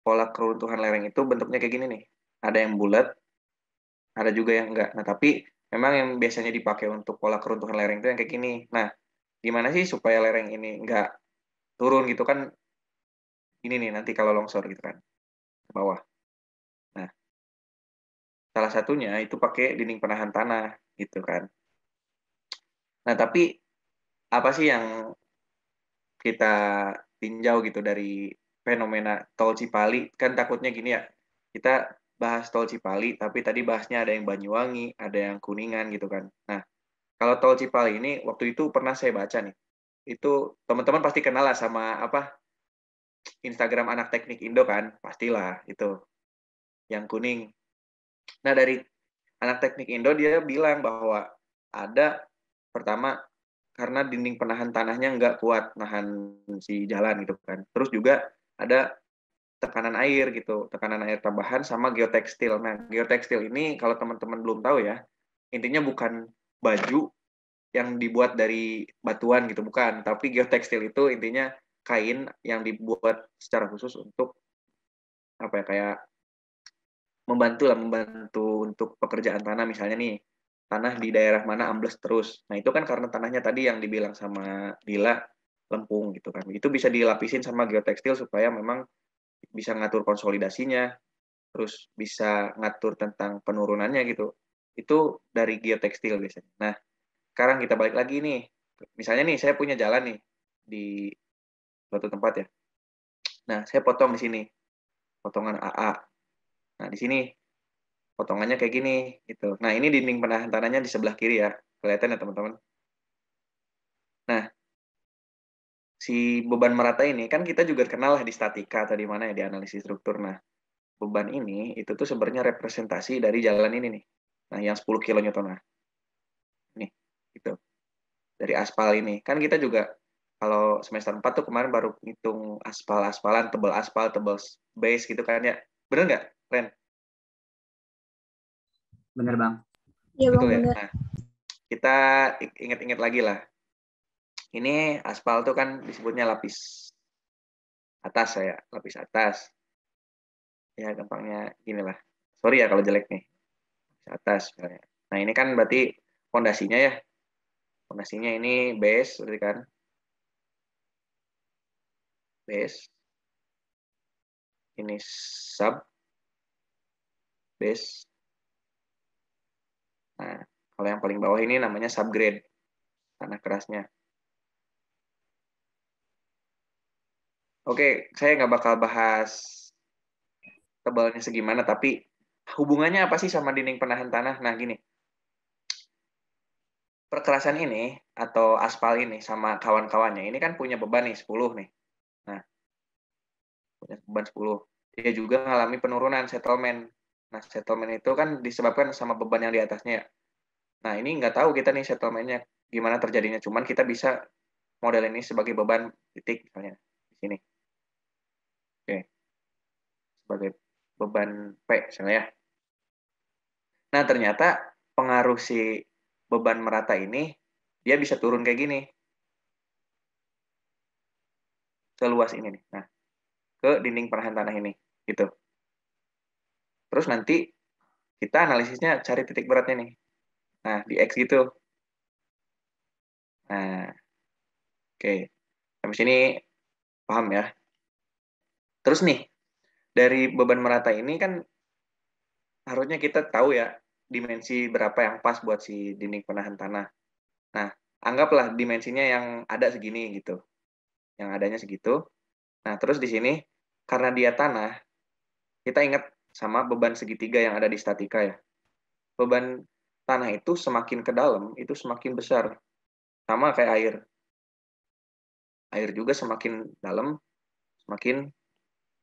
Pola keruntuhan lereng itu bentuknya kayak gini nih. Ada yang bulat, ada juga yang enggak. Nah, tapi memang yang biasanya dipakai untuk pola keruntuhan lereng itu yang kayak gini. Nah, gimana sih supaya lereng ini enggak turun gitu kan? Ini nih nanti kalau longsor gitu kan, ke bawah. Nah, salah satunya itu pakai dinding penahan tanah gitu kan. Nah, tapi apa sih yang kita tinjau gitu dari fenomena tol Cipali? Kan takutnya gini ya, kita bahas tol Cipali, tapi tadi bahasnya ada yang Banyuwangi, ada yang Kuningan gitu kan. Nah, kalau tol Cipali ini waktu itu pernah saya baca nih, itu teman-teman pasti kenal lah sama Instagram anak teknik Indo kan, pastilah itu yang kuning. Nah dari anak teknik Indo dia bilang bahwa ada pertama karena dinding penahan tanahnya nggak kuat nahan si jalan gitu kan. Terus juga ada tekanan air gitu, tekanan air tambahan sama geotekstil. Nah, geotekstil ini kalau teman-teman belum tahu ya, intinya bukan baju yang dibuat dari batuan gitu, bukan. Tapi geotekstil itu intinya kain yang dibuat secara khusus untuk kayak membantu untuk pekerjaan tanah misalnya nih, tanah di daerah mana ambles terus. Nah, itu kan karena tanahnya tadi yang dibilang sama Dila lempung gitu kan. Itu bisa dilapisin sama geotekstil supaya memang bisa ngatur konsolidasinya, terus bisa ngatur tentang penurunannya gitu. Itu dari geotekstil biasanya. Nah, sekarang kita balik lagi nih. Misalnya nih, saya punya jalan nih di suatu tempat ya. Nah, saya potong di sini. Potongan AA. Nah, di sini potongannya kayak gini gitu. Nah, ini dinding penahan tanahnya di sebelah kiri ya. Kelihatan ya, teman-teman? Nah, si beban merata ini kan kita juga kenal lah di statika atau di mana ya, di analisis struktur. Nah, beban ini itu tuh sebenarnya representasi dari jalan ini nih. Nah, yang 10 kilonewton. Nah, nih, gitu. Dari aspal ini. Kan kita juga kalau semester 4 tuh kemarin baru ngitung aspal-aspalan, tebal base gitu kan ya. Bener nggak, Ren? Bener, Bang. Iya, Bang, Betul ya? bener. Nah, kita ingat-ingat lagi lah. Ini aspal tuh kan disebutnya lapis atas lapis atas. Ya, gampangnya gini lah. Sorry ya kalau jelek nih. Lapis atas misalnya. Nah, ini kan berarti fondasinya ya. Fondasinya ini base, berarti kan. Base. Ini sub. Base. Nah, kalau yang paling bawah ini namanya subgrade. Tanah kerasnya. Oke, saya nggak bakal bahas tebalnya segimana, tapi hubungannya apa sih sama dinding penahan tanah? Nah, gini. perkerasan ini atau aspal ini sama kawan-kawannya ini kan punya beban nih 10 nih. Nah, punya beban 10. Dia juga mengalami penurunan settlement. Nah, settlement itu kan disebabkan sama beban yang di atasnya ya. Nah, ini nggak tahu kita nih settlement-nya gimana terjadinya. Cuman kita bisa model ini sebagai beban titik misalnya di sini. Oke. Sebagai beban P misalnya ya. Nah, ternyata pengaruh si beban merata ini dia bisa turun kayak gini. Seluas ini nih. Nah, ke dinding penahan tanah ini gitu. Terus nanti kita analisisnya cari titik beratnya nih. Nah, di X gitu. Nah, oke. Sampai sini paham ya. Terus nih, dari beban merata ini kan harusnya kita tahu ya dimensi berapa yang pas buat si dinding penahan tanah. Nah, anggaplah dimensinya yang ada segini gitu. Yang adanya segitu. Nah, terus di sini karena dia tanah, kita ingat sama beban segitiga yang ada di statika ya. Beban tanah itu semakin ke dalam, itu semakin besar. Sama kayak air. Air juga semakin dalam, semakin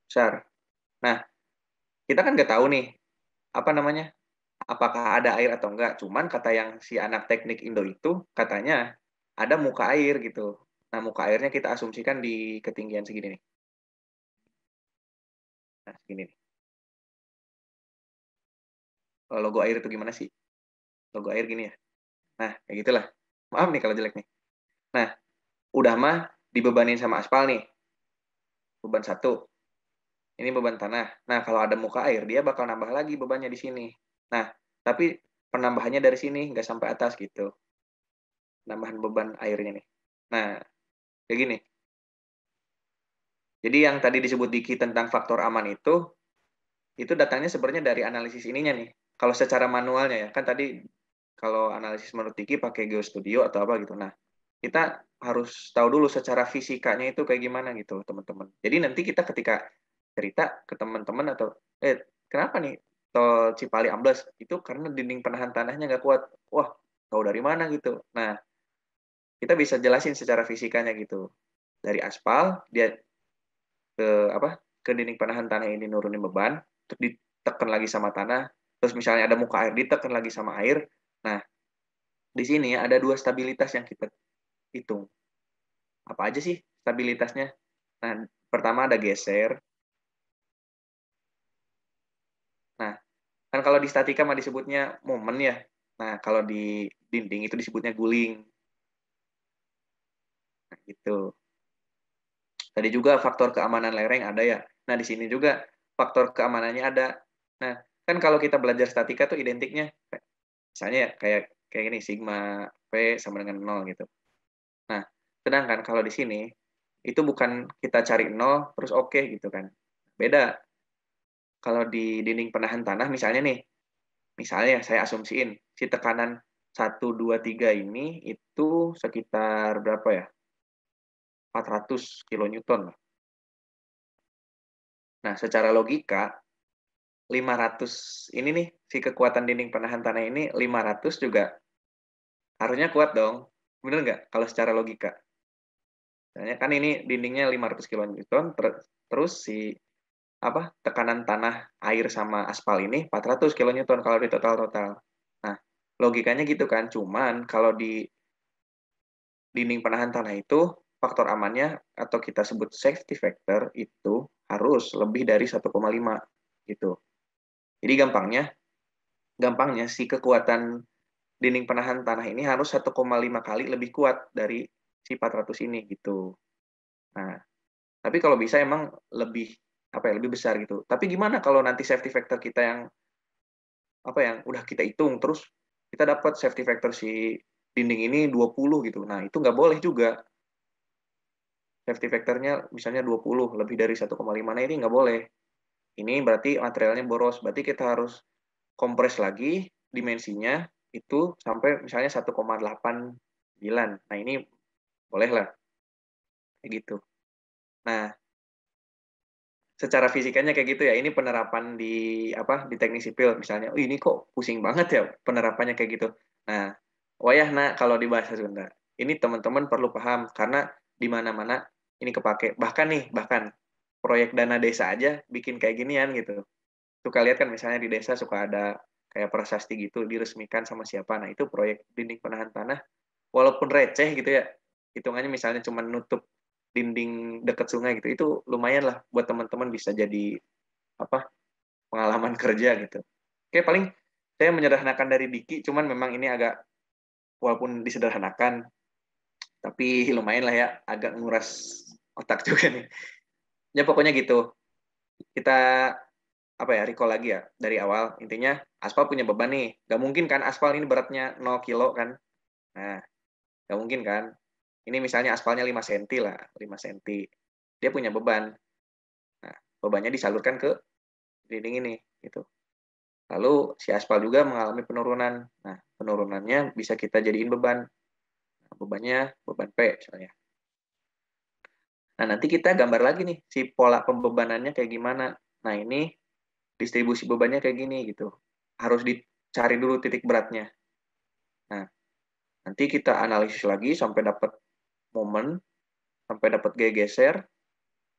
besar. Nah, kita kan nggak tahu nih, apa namanya, apakah ada air atau enggak. Cuman kata yang si anak teknik Indo itu, katanya ada muka air gitu. Nah, muka airnya kita asumsikan di ketinggian segini nih. Nah, segini nih. Logo air itu gimana sih? Logo air gini ya. Nah, kayak gitulah. Maaf nih kalau jelek nih. Nah, udah mah dibebanin sama aspal nih. Beban 1. Ini beban tanah. Nah, kalau ada muka air, dia bakal nambah lagi bebannya di sini. Nah, tapi penambahannya dari sini, nggak sampai atas gitu. Nambahan beban airnya nih. Nah, kayak gini. Jadi yang tadi disebut Diki tentang faktor aman itu datangnya sebenarnya dari analisis ininya nih. Kalau secara manualnya ya, kan tadi kalau analisis menurut Diki pakai GeoStudio atau apa gitu. Nah, kita harus tahu dulu secara fisikanya itu kayak gimana gitu, teman-teman. Jadi nanti kita ketika cerita ke teman-teman atau, kenapa nih tol Cipali ambles? Itu karena dinding penahan tanahnya nggak kuat. Wah, tahu dari mana gitu. Nah, kita bisa jelasin secara fisikanya gitu. Dari aspal, dia ke apa ke dinding penahan tanah ini nurunin beban, terus ditekan lagi sama tanah, terus misalnya ada muka air ditekan lagi sama air. Nah, di sini ada 2 stabilitas yang kita hitung. Apa aja sih stabilitasnya? Nah, pertama ada geser. Nah, kan kalau di statika mah disebutnya momen ya. Nah, kalau di dinding itu disebutnya guling. Nah, gitu. Tadi juga faktor keamanan lereng ada ya. Nah, di sini juga faktor keamanannya ada. Nah, kan kalau kita belajar statika tuh identiknya misalnya ya kayak gini sigma P sama dengan 0 gitu. Nah, sedangkan kalau di sini itu bukan kita cari 0 terus oke gitu kan. Beda. Kalau di dinding penahan tanah misalnya nih, misalnya saya asumsiin si tekanan 1 2 3 ini itu sekitar berapa ya? 400 kilonewton. Nah, secara logika 500 ini nih si kekuatan dinding penahan tanah ini 500 juga harusnya kuat dong. Bener nggak kalau secara logika? Misalnya kan ini dindingnya 500 kilonewton, terus si tekanan tanah, air sama aspal ini 400 kilonewton kalau di total-total. Nah, logikanya gitu kan. Cuman kalau di dinding penahan tanah itu faktor amannya atau kita sebut safety factor itu harus lebih dari 1,5 gitu. Jadi gampangnya si kekuatan dinding penahan tanah ini harus 1,5 kali lebih kuat dari si 400 ini gitu. Nah, tapi kalau bisa emang lebih lebih besar gitu. Tapi gimana kalau nanti safety factor kita yang yang udah kita hitung terus kita dapat safety factor si dinding ini 20 gitu. Nah, itu nggak boleh juga. Safety factornya misalnya 20, lebih dari 1,5. Nah, ini nggak boleh. Ini berarti materialnya boros. Berarti kita harus kompres lagi dimensinya itu sampai misalnya 1,89. Nah, ini boleh lah. Kayak gitu. Nah, secara fisikanya kayak gitu ya. Ini penerapan di teknik sipil misalnya. Oh, ini kok pusing banget ya penerapannya kayak gitu. Nah, Wayahna kalau di bahasa Sunda. Ini teman-teman perlu paham karena di mana-mana ini kepake. Bahkan proyek dana desa aja bikin kayak ginian gitu. Suka lihat kan misalnya di desa suka ada kayak prasasti gitu diresmikan sama siapa. Nah, itu proyek dinding penahan tanah walaupun receh gitu ya. Hitungannya misalnya cuma nutup dinding dekat sungai gitu. Itu lumayan lah buat teman-teman bisa jadi pengalaman kerja gitu. Oke, paling saya menyederhanakan dari Diki, cuman memang ini agak walaupun disederhanakan tapi lumayan lah ya, agak nguras otak juga nih. Ya pokoknya gitu. Kita recall lagi ya dari awal. Intinya aspal punya beban nih. Gak mungkin kan aspal ini beratnya 0 kilo kan. Nah, gak mungkin kan. Ini misalnya aspalnya 5 cm lah, 5 cm. Dia punya beban. Nah, bebannya disalurkan ke dinding ini gitu. Lalu si aspal juga mengalami penurunan. Nah, penurunannya bisa kita jadiin beban. Nah, bebannya beban P misalnya. Nah, nanti kita gambar lagi nih si pola pembebanannya kayak gimana. Nah, ini distribusi bebannya kayak gini gitu. Harus dicari dulu titik beratnya. Nah, nanti kita analisis lagi sampai dapat momen, sampai dapat gaya geser.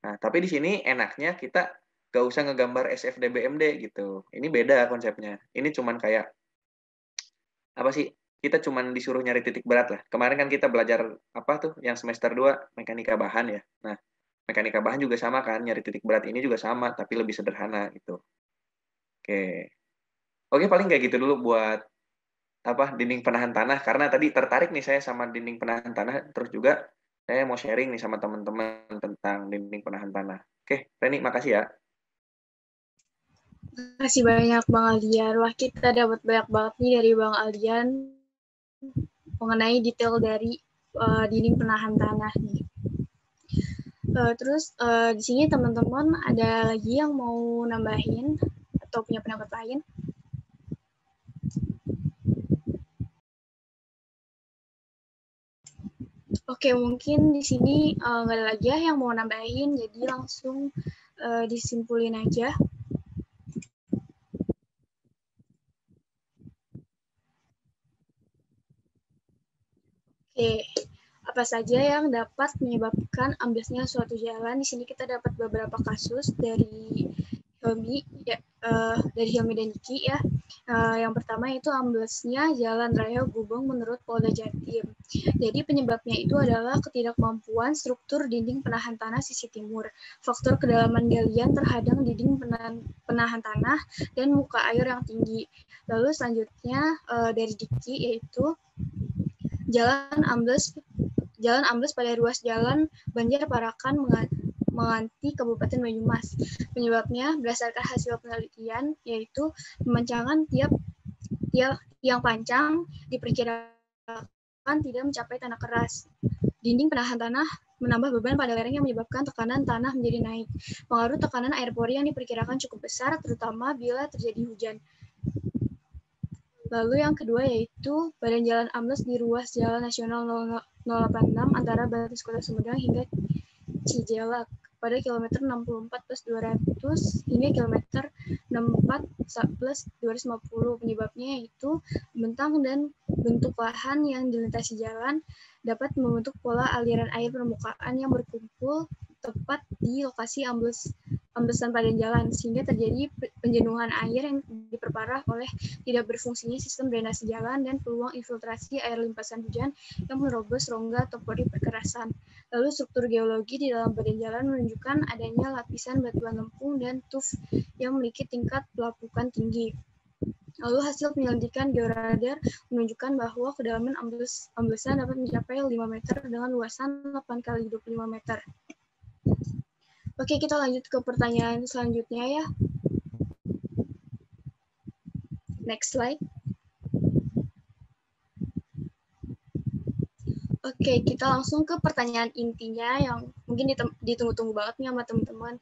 Nah, tapi di sini enaknya kita gak usah ngegambar SFDBMD gitu. Ini beda konsepnya. Ini cuman kayak apa sih? Kita cuman disuruh nyari titik berat lah. Kemarin kan kita belajar apa tuh yang semester 2 mekanika bahan ya. Nah, mekanika bahan juga sama kan, nyari titik berat ini juga sama tapi lebih sederhana gitu. Oke. Oke, paling kayak gitu dulu buat dinding penahan tanah karena tadi tertarik nih saya sama dinding penahan tanah, terus juga saya mau sharing nih sama teman-teman tentang dinding penahan tanah. Oke, Reni, makasih ya. Makasih banyak Bang Aldian. Wah, kita dapat banyak banget nih dari Bang Aldian mengenai detail dari dinding penahan tanah nih. Terus di sini teman-teman ada lagi yang mau nambahin atau punya pendapat lain? Oke, mungkin di sini nggak ada lagi ya yang mau nambahin, jadi langsung disimpulin aja. Oke, apa saja yang dapat menyebabkan amblesnya suatu jalan? Di sini kita dapat beberapa kasus dari Hilmi, dari Hilmi dan Diki ya. Yang pertama itu amblesnya Jalan Raya Gubeng menurut Polda Jatim. Jadi penyebabnya itu adalah ketidakmampuan struktur dinding penahan tanah sisi timur, faktor kedalaman galian terhadang dinding penahan tanah, dan muka air yang tinggi. Lalu selanjutnya dari Diki yaitu Jalan ambles pada ruas jalan Banjar Parakan Menganti Kabupaten Banyumas. Penyebabnya berdasarkan hasil penelitian yaitu pemancangan tiang pancang diperkirakan tidak mencapai tanah keras. Dinding penahan tanah menambah beban pada lereng yang menyebabkan tekanan tanah menjadi naik. Pengaruh tekanan air pori yang diperkirakan cukup besar terutama bila terjadi hujan. Lalu yang kedua yaitu badan jalan ambles di ruas Jalan Nasional 086 antara Batis Kota Sumedang hingga Cijelak pada kilometer 64 plus 200 hingga kilometer 64 plus 250. Penyebabnya yaitu bentang dan bentuk lahan yang dilintasi jalan dapat membentuk pola aliran air permukaan yang berkumpul tepat di lokasi amblesan badan jalan sehingga terjadi penjenuhan air yang diperparah oleh tidak berfungsinya sistem drainase jalan dan peluang infiltrasi air limpasan hujan yang menerobos rongga atau pori perkerasan. Lalu struktur geologi di dalam badan jalan menunjukkan adanya lapisan batuan lempung dan tuf yang memiliki tingkat pelapukan tinggi. Lalu hasil penyelidikan georadar menunjukkan bahwa kedalaman amblesan dapat mencapai 5 meter dengan luasan 8 kali 25 meter. Oke, kita lanjut ke pertanyaan selanjutnya ya. Next slide. Oke, kita langsung ke pertanyaan intinya yang mungkin ditunggu-tunggu banget nih sama teman-teman.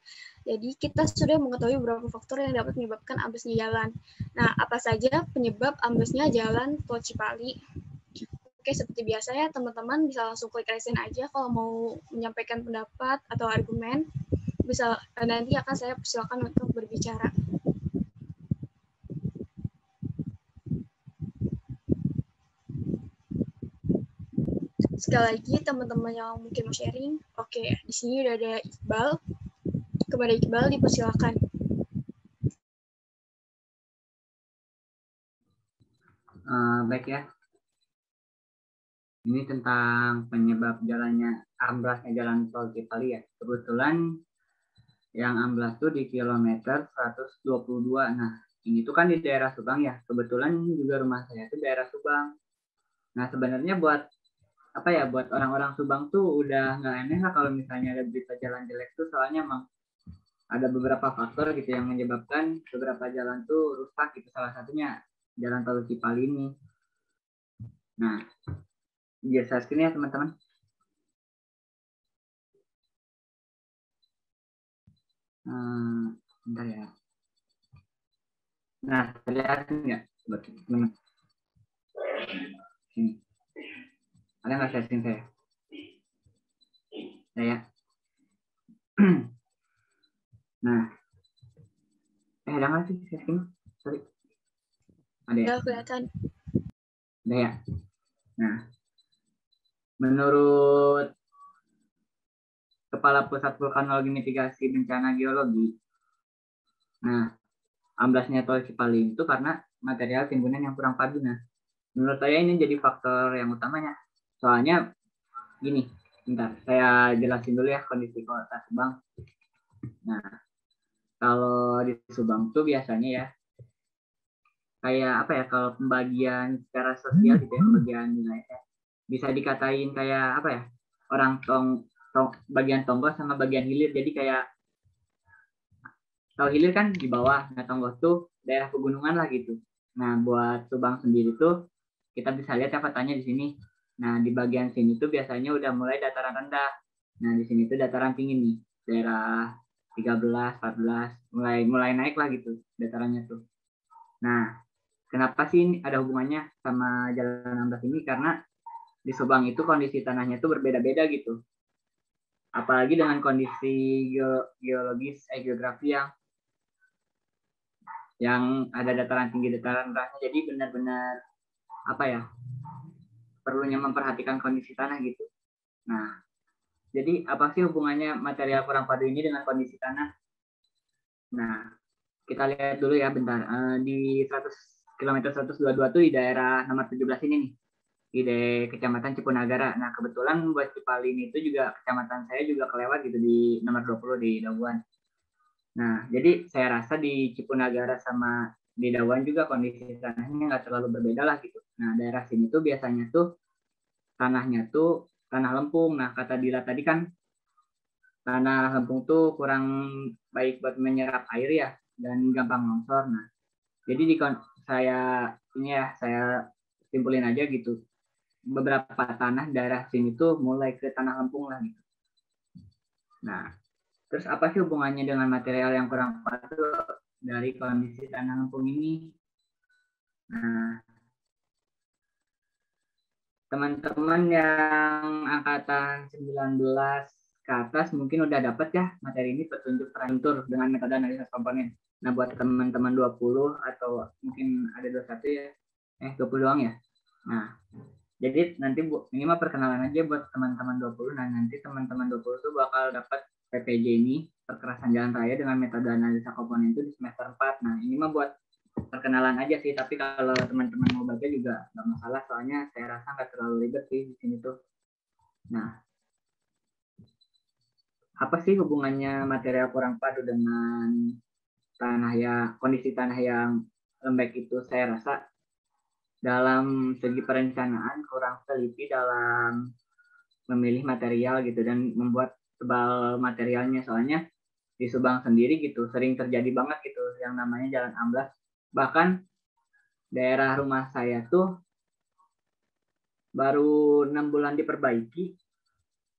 Jadi kita sudah mengetahui beberapa faktor yang dapat menyebabkan amblesnya jalan. Nah, apa saja penyebab amblesnya jalan Tol Cipali? Oke, seperti biasa ya teman-teman bisa langsung klik raise aja kalau mau menyampaikan pendapat atau argumen. Bisa nanti akan saya persilakan untuk berbicara. Sekali lagi teman-teman yang mungkin mau sharing, oke, di sini udah ada Iqbal. Kepada Iqbal dipersilakan. Baik ya. Ini tentang penyebab jalannya amblasnya jalan tol Cipali ya. Kebetulan yang amblas tuh di kilometer 122. Nah, ini tuh kan di daerah Subang ya. Kebetulan juga rumah saya tuh daerah Subang. Nah, sebenarnya buat apa ya, buat orang-orang Subang tuh udah nggak aneh lah kalau misalnya ada berita jalan jelek tuh, soalnya emang ada beberapa faktor gitu yang menyebabkan beberapa jalan tuh rusak gitu. Salah satunya jalan tol Cipali ini. Nah, biasa sini ya teman-teman. Bentar ya. Nah, terlihat nggak buat teman-teman? Sini. Ada nggak setting saya? Saya. Nah, ada nggak sih setting? Sorry. Ada ya? Udah kelihatan. Ada ya? Nah, menurut Kepala Pusat Vulkanologi Mitigasi Bencana Geologi, nah, amblasnya tol Cipali itu karena material timbunan yang kurang padu. Nah, menurut saya ini jadi faktor yang utamanya. Soalnya gini, bentar, saya jelasin dulu ya kondisi kota Subang. Nah, kalau di Subang tuh biasanya ya, kayak apa ya, kalau pembagian secara sosial gitu ya, pembagian wilayah, bisa dikatain kayak apa ya, orang bagian Tonggo sama bagian hilir. Jadi kayak kalau hilir kan di bawah, nah Tonggo tuh daerah pegunungan lah gitu. Nah, buat Subang sendiri tuh kita bisa lihat ya petanya di sini. Nah, di bagian sini tuh biasanya udah mulai dataran rendah. Nah, di sini tuh dataran tinggi nih, daerah 13, 14, mulai naik lah gitu datarannya tuh. Nah, kenapa sih ini ada hubungannya sama jalan amblas ini? Karena di Subang itu kondisi tanahnya tuh berbeda-beda gitu. Apalagi dengan kondisi geografi yang ada dataran tinggi, dataran rendahnya. Jadi benar-benar apa ya, perlunya memperhatikan kondisi tanah gitu. Nah, jadi apa sih hubungannya material kurang padu ini dengan kondisi tanah? Nah, kita lihat dulu ya bentar. Di 100 km 122 tuh di daerah nomor 17 ini nih, di Kecamatan Cipunagara. Nah, kebetulan buat Cipali ini itu juga kecamatan saya juga kelewat gitu di nomor 20 di Dawan. Nah, jadi saya rasa di Cipunagara sama di Dawan juga kondisi tanahnya nggak terlalu berbeda lah gitu. Nah, daerah sini tuh biasanya tuh tanahnya tuh tanah lempung. Nah, kata Dila tadi kan tanah lempung tuh kurang baik buat menyerap air ya, dan gampang longsor. Nah, jadi saya simpulin aja gitu. Beberapa tanah daerah sini tuh mulai ke tanah lempung lah gitu. Nah, terus apa sih hubungannya dengan material yang kurang padu dari kondisi tanah lempung ini? Nah, teman-teman yang angkatan 19 ke atas mungkin udah dapat ya materi ini, petunjuk terancur dengan metode analisis komponen. Nah, buat teman-teman 20 atau mungkin ada 21 ya, 20 doang ya. Nah, jadi nanti ini mah perkenalan aja buat teman-teman 20. Nah, nanti teman-teman 20 tuh bakal dapat PPJ ini, perkerasan jalan raya dengan metode analisa komponen itu di semester 4. Nah, ini mah buat perkenalan aja sih, tapi kalau teman-teman mau baca juga nggak masalah, soalnya saya rasa nggak terlalu ribet sih di sini tuh. Nah, apa sih hubungannya material kurang padu dengan tanah kondisi tanah yang lembek itu? Saya rasa dalam segi perencanaan kurang teliti dalam memilih material gitu dan membuat tebal materialnya. Soalnya di Subang sendiri gitu sering terjadi banget gitu yang namanya jalan amblas. Bahkan daerah rumah saya tuh baru 6 bulan diperbaiki,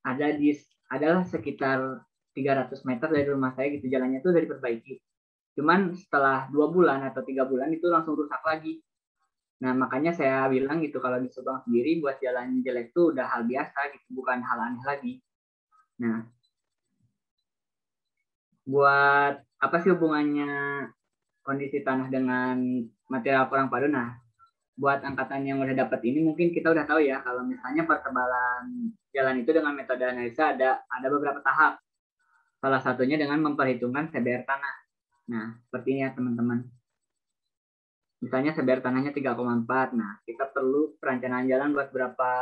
adalah sekitar 300 meter dari rumah saya gitu jalannya tuh udah diperbaiki. Cuman setelah 2 bulan atau 3 bulan itu langsung rusak lagi. Nah, makanya saya bilang gitu, kalau di Subang sendiri buat jalan jelek tuh udah hal biasa gitu, bukan hal aneh lagi. Nah, buat apa sih hubungannya kondisi tanah dengan material kurang padu? Nah, buat angkatan yang udah dapat ini mungkin kita udah tahu ya kalau misalnya pertebalan jalan itu dengan metode analisa ada beberapa tahap. Salah satunya dengan memperhitungkan CBR tanah. Nah, seperti ini ya teman-teman. Misalnya CBR tanahnya 3,4. Nah, kita perlu perencanaan jalan buat berapa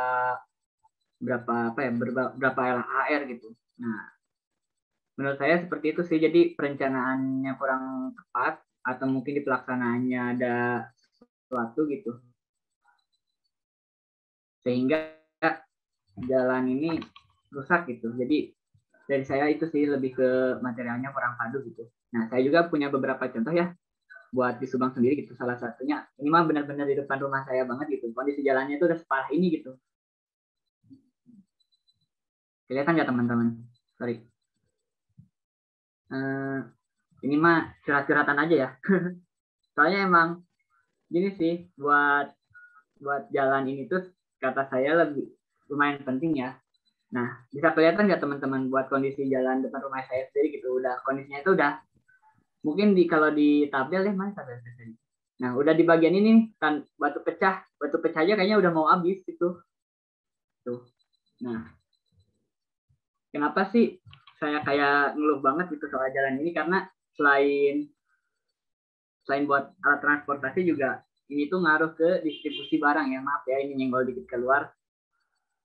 LHR gitu. Nah, menurut saya seperti itu sih. Jadi perencanaannya kurang tepat atau mungkin di pelaksanaannya ada sesuatu gitu. Sehingga jalan ini rusak gitu. Jadi dari saya itu sih lebih ke materialnya kurang padu gitu. Nah, saya juga punya beberapa contoh ya buat di Subang sendiri gitu. Salah satunya ini mah benar-benar di depan rumah saya banget gitu. Kondisi jalannya itu udah separah ini gitu. Kelihatan nggak teman-teman? Sorry. Ini mah curhat-curhatan aja ya. Soalnya emang gini sih buat jalan ini tuh kata saya lebih lumayan penting ya. Nah, bisa kelihatan nggak teman-teman buat kondisi jalan depan rumah saya sendiri gitu. Udah kondisinya itu udah mungkin kalau di tabel ya mana tabel tadi. Nah, udah di bagian ini kan batu pecah aja kayaknya udah mau habis gitu. Tuh. Nah, kenapa sih saya kayak ngeluh banget gitu soal jalan ini karena selain buat alat transportasi juga ini tuh ngaruh ke distribusi barang ya. Maaf ya ini nyenggol dikit keluar.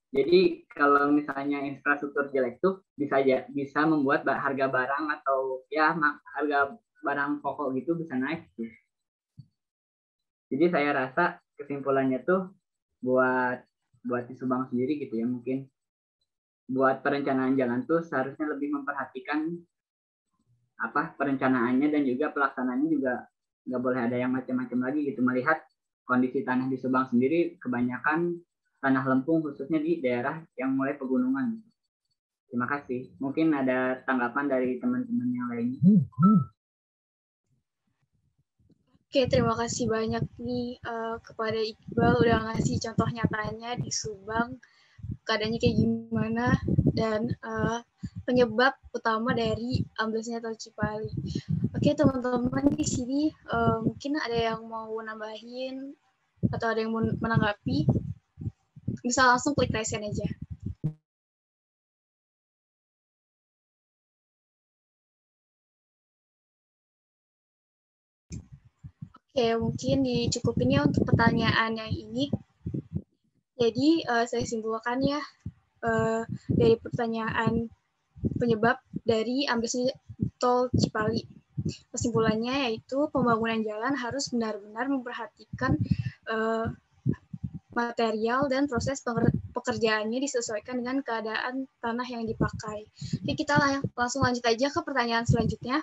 Jadi kalau misalnya infrastruktur jelek tuh bisa membuat harga barang atau ya harga barang pokok gitu bisa naik gitu. Jadi saya rasa kesimpulannya tuh buat di Subang sendiri gitu ya mungkin buat perencanaan jalan tuh seharusnya lebih memperhatikan perencanaannya dan juga pelaksanaannya juga nggak boleh ada yang macam-macam lagi gitu. Melihat kondisi tanah di Subang sendiri kebanyakan tanah lempung khususnya di daerah yang mulai pegunungan. Terima kasih. Mungkin ada tanggapan dari teman-teman yang lainnya. Oke, terima kasih banyak nih kepada Iqbal udah ngasih contoh nyatanya di Subang keadaannya kayak gimana dan penyebab utama dari amblesnya Tol Cipali. Oke, teman-teman di sini mungkin ada yang mau nambahin atau ada yang mau menanggapi, bisa langsung klik raise hand aja. Oke, mungkin dicukupin ya untuk pertanyaan yang ini. Jadi saya simpulkan ya dari pertanyaan penyebab dari amblesnya Tol Cipali. Kesimpulannya yaitu pembangunan jalan harus benar-benar memperhatikan material dan proses pekerjaannya disesuaikan dengan keadaan tanah yang dipakai. Oke, kita langsung lanjut aja ke pertanyaan selanjutnya.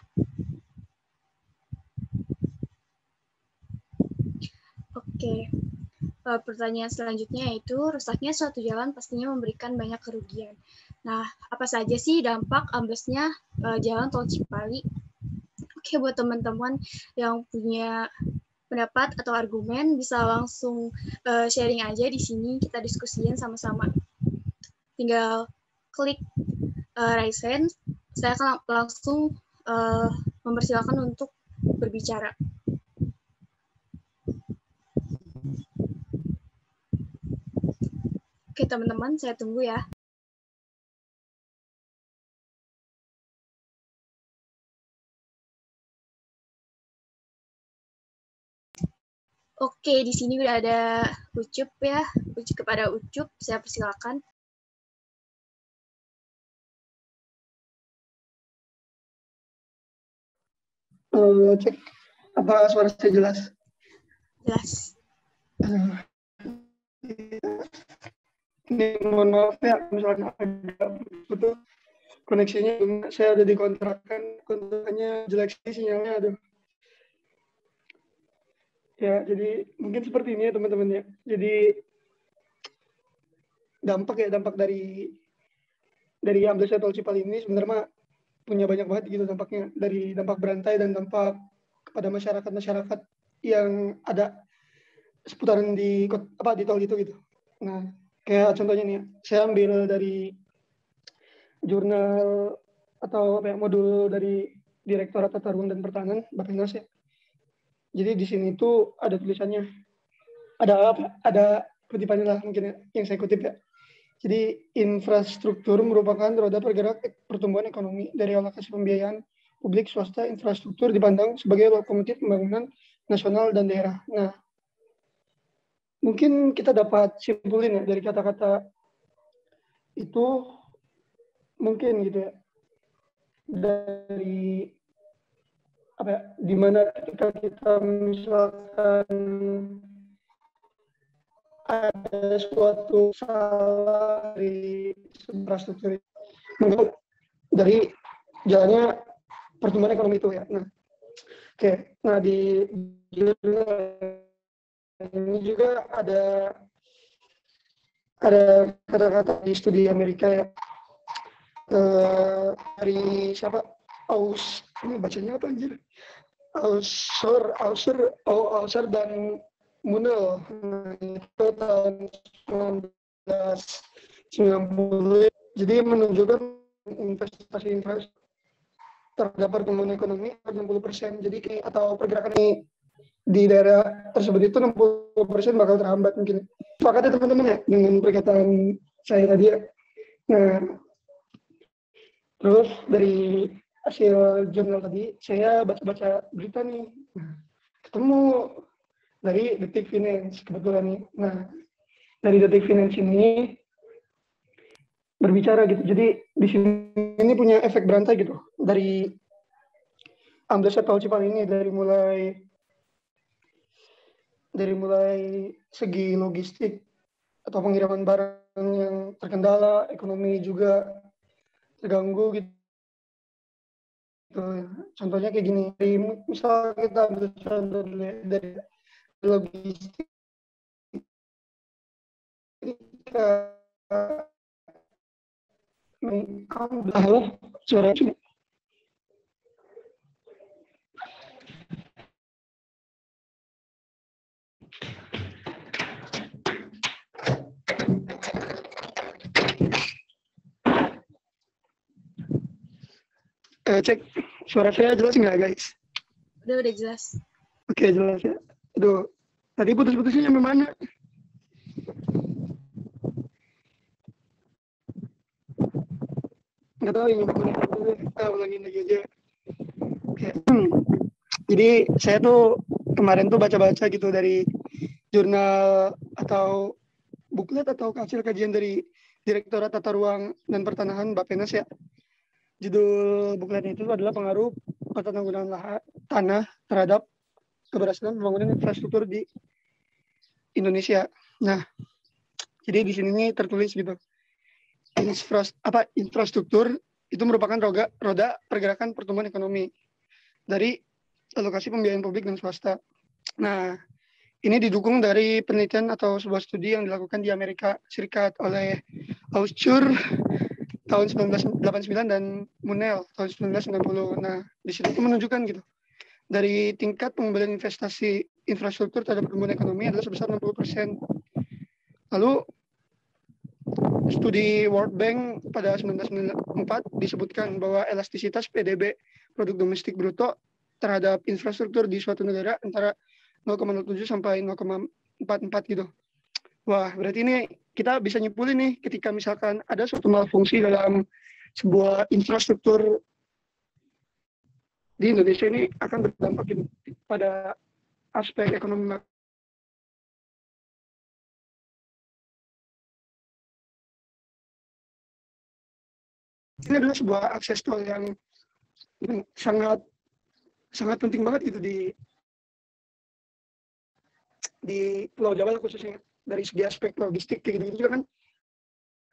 Oke. Pertanyaan selanjutnya yaitu rusaknya suatu jalan pastinya memberikan banyak kerugian. Nah, apa saja sih dampak amblesnya jalan Tol Cipali? Oke, buat teman-teman yang punya pendapat atau argumen bisa langsung sharing aja di sini, kita diskusiin sama-sama. Tinggal klik raise hand, saya akan langsung mempersilakan untuk berbicara. Oke, teman-teman, saya tunggu ya. Oke, di sini udah ada Ucup ya. Kepada Ucup, saya persilakan. Cek, apa suara saya jelas? Jelas. Ini mohon maaf ya, misalnya ada betul koneksinya, saya ada kontraknya jelek sih sinyalnya, aduh. Ya, jadi mungkin seperti ini ya teman-teman ya. Jadi dampak dari amblesnya Tol Cipali ini sebenarnya punya banyak banget gitu dampaknya, dari dampak berantai dan dampak kepada masyarakat yang ada seputaran di tol gitu. Nah, kayak contohnya nih, saya ambil dari jurnal atau modul dari Direktorat Tata Ruang dan Pertahanan, Bappenas ya. Jadi di sini tuh ada tulisannya, ada kutipannya lah mungkin ya, yang saya kutip ya. Jadi infrastruktur merupakan roda pergerak pertumbuhan ekonomi. Dari alokasi pembiayaan publik swasta, infrastruktur dipandang sebagai lokomotif pembangunan nasional dan daerah. Nah, mungkin kita dapat simpulin ya dari kata-kata itu, mungkin gitu ya, dari apa ya, dimana ketika kita misalkan ada suatu salah di infrastruktur menurut dari jalannya pertumbuhan ekonomi itu ya. Nah, oke. Nah, di ini juga ada kata-kata di studi Amerika ya, dari siapa? Ini bacanya apa anjir? Auser dan Munel. Nah, itu tahun 1990. Jadi menunjukkan investasi terhadap pertumbuhan ekonomi 60%. Jadi atau pergerakan di daerah tersebut itu 60% bakal terhambat mungkin. Sepakat ya teman-teman ya dengan perkataan saya tadi ya. Nah, terus dari hasil jurnal tadi saya baca-baca berita nih. Nah, ketemu dari Detik Finance kebetulan nih. Nah, dari Detik Finance ini berbicara gitu. Jadi di sini punya efek berantai gitu. Dari amblesnya tol Cipali ini dari mulai segi logistik atau pengiriman barang yang terkendala, ekonomi juga terganggu gitu. Contohnya kayak gini, misal kita ambil contoh dari logistik, suara cek suara saya jelas nggak guys? Udah jelas. Oke, jelas ya. Aduh, tadi putus-putusnya sampai mana? Nggak tahu yang ulangin lagi aja. Oke. Jadi saya tuh kemarin tuh baca-baca gitu dari jurnal atau buklet atau hasil kajian dari Direktorat Tata Ruang dan Pertanahan Bappenas ya. Judul bukletnya itu adalah pengaruh tata penggunaan tanah terhadap keberhasilan pembangunan infrastruktur di Indonesia. Nah, jadi di sini nih tertulis gitu. Infrastruktur itu merupakan roda pergerakan pertumbuhan ekonomi dari alokasi pembiayaan publik dan swasta. Nah, ini didukung dari penelitian atau sebuah studi yang dilakukan di Amerika Serikat oleh Auster tahun 1989 dan Munel tahun 1990. Nah, di situ itu menunjukkan gitu. Dari tingkat pengembalian investasi infrastruktur terhadap pertumbuhan ekonomi adalah sebesar 60%. Lalu studi World Bank pada 1994 disebutkan bahwa elastisitas PDB produk domestik bruto terhadap infrastruktur di suatu negara antara 0,07 sampai 0,44 gitu. Wah, berarti ini kita bisa nyimpulin nih ketika misalkan ada suatu malfungsi dalam sebuah infrastruktur di Indonesia ini akan berdampak gitu pada aspek ekonomi. Ini adalah sebuah akses tol yang sangat penting banget gitu di Pulau Jawa khususnya dari segi aspek logistik kayak gitu juga kan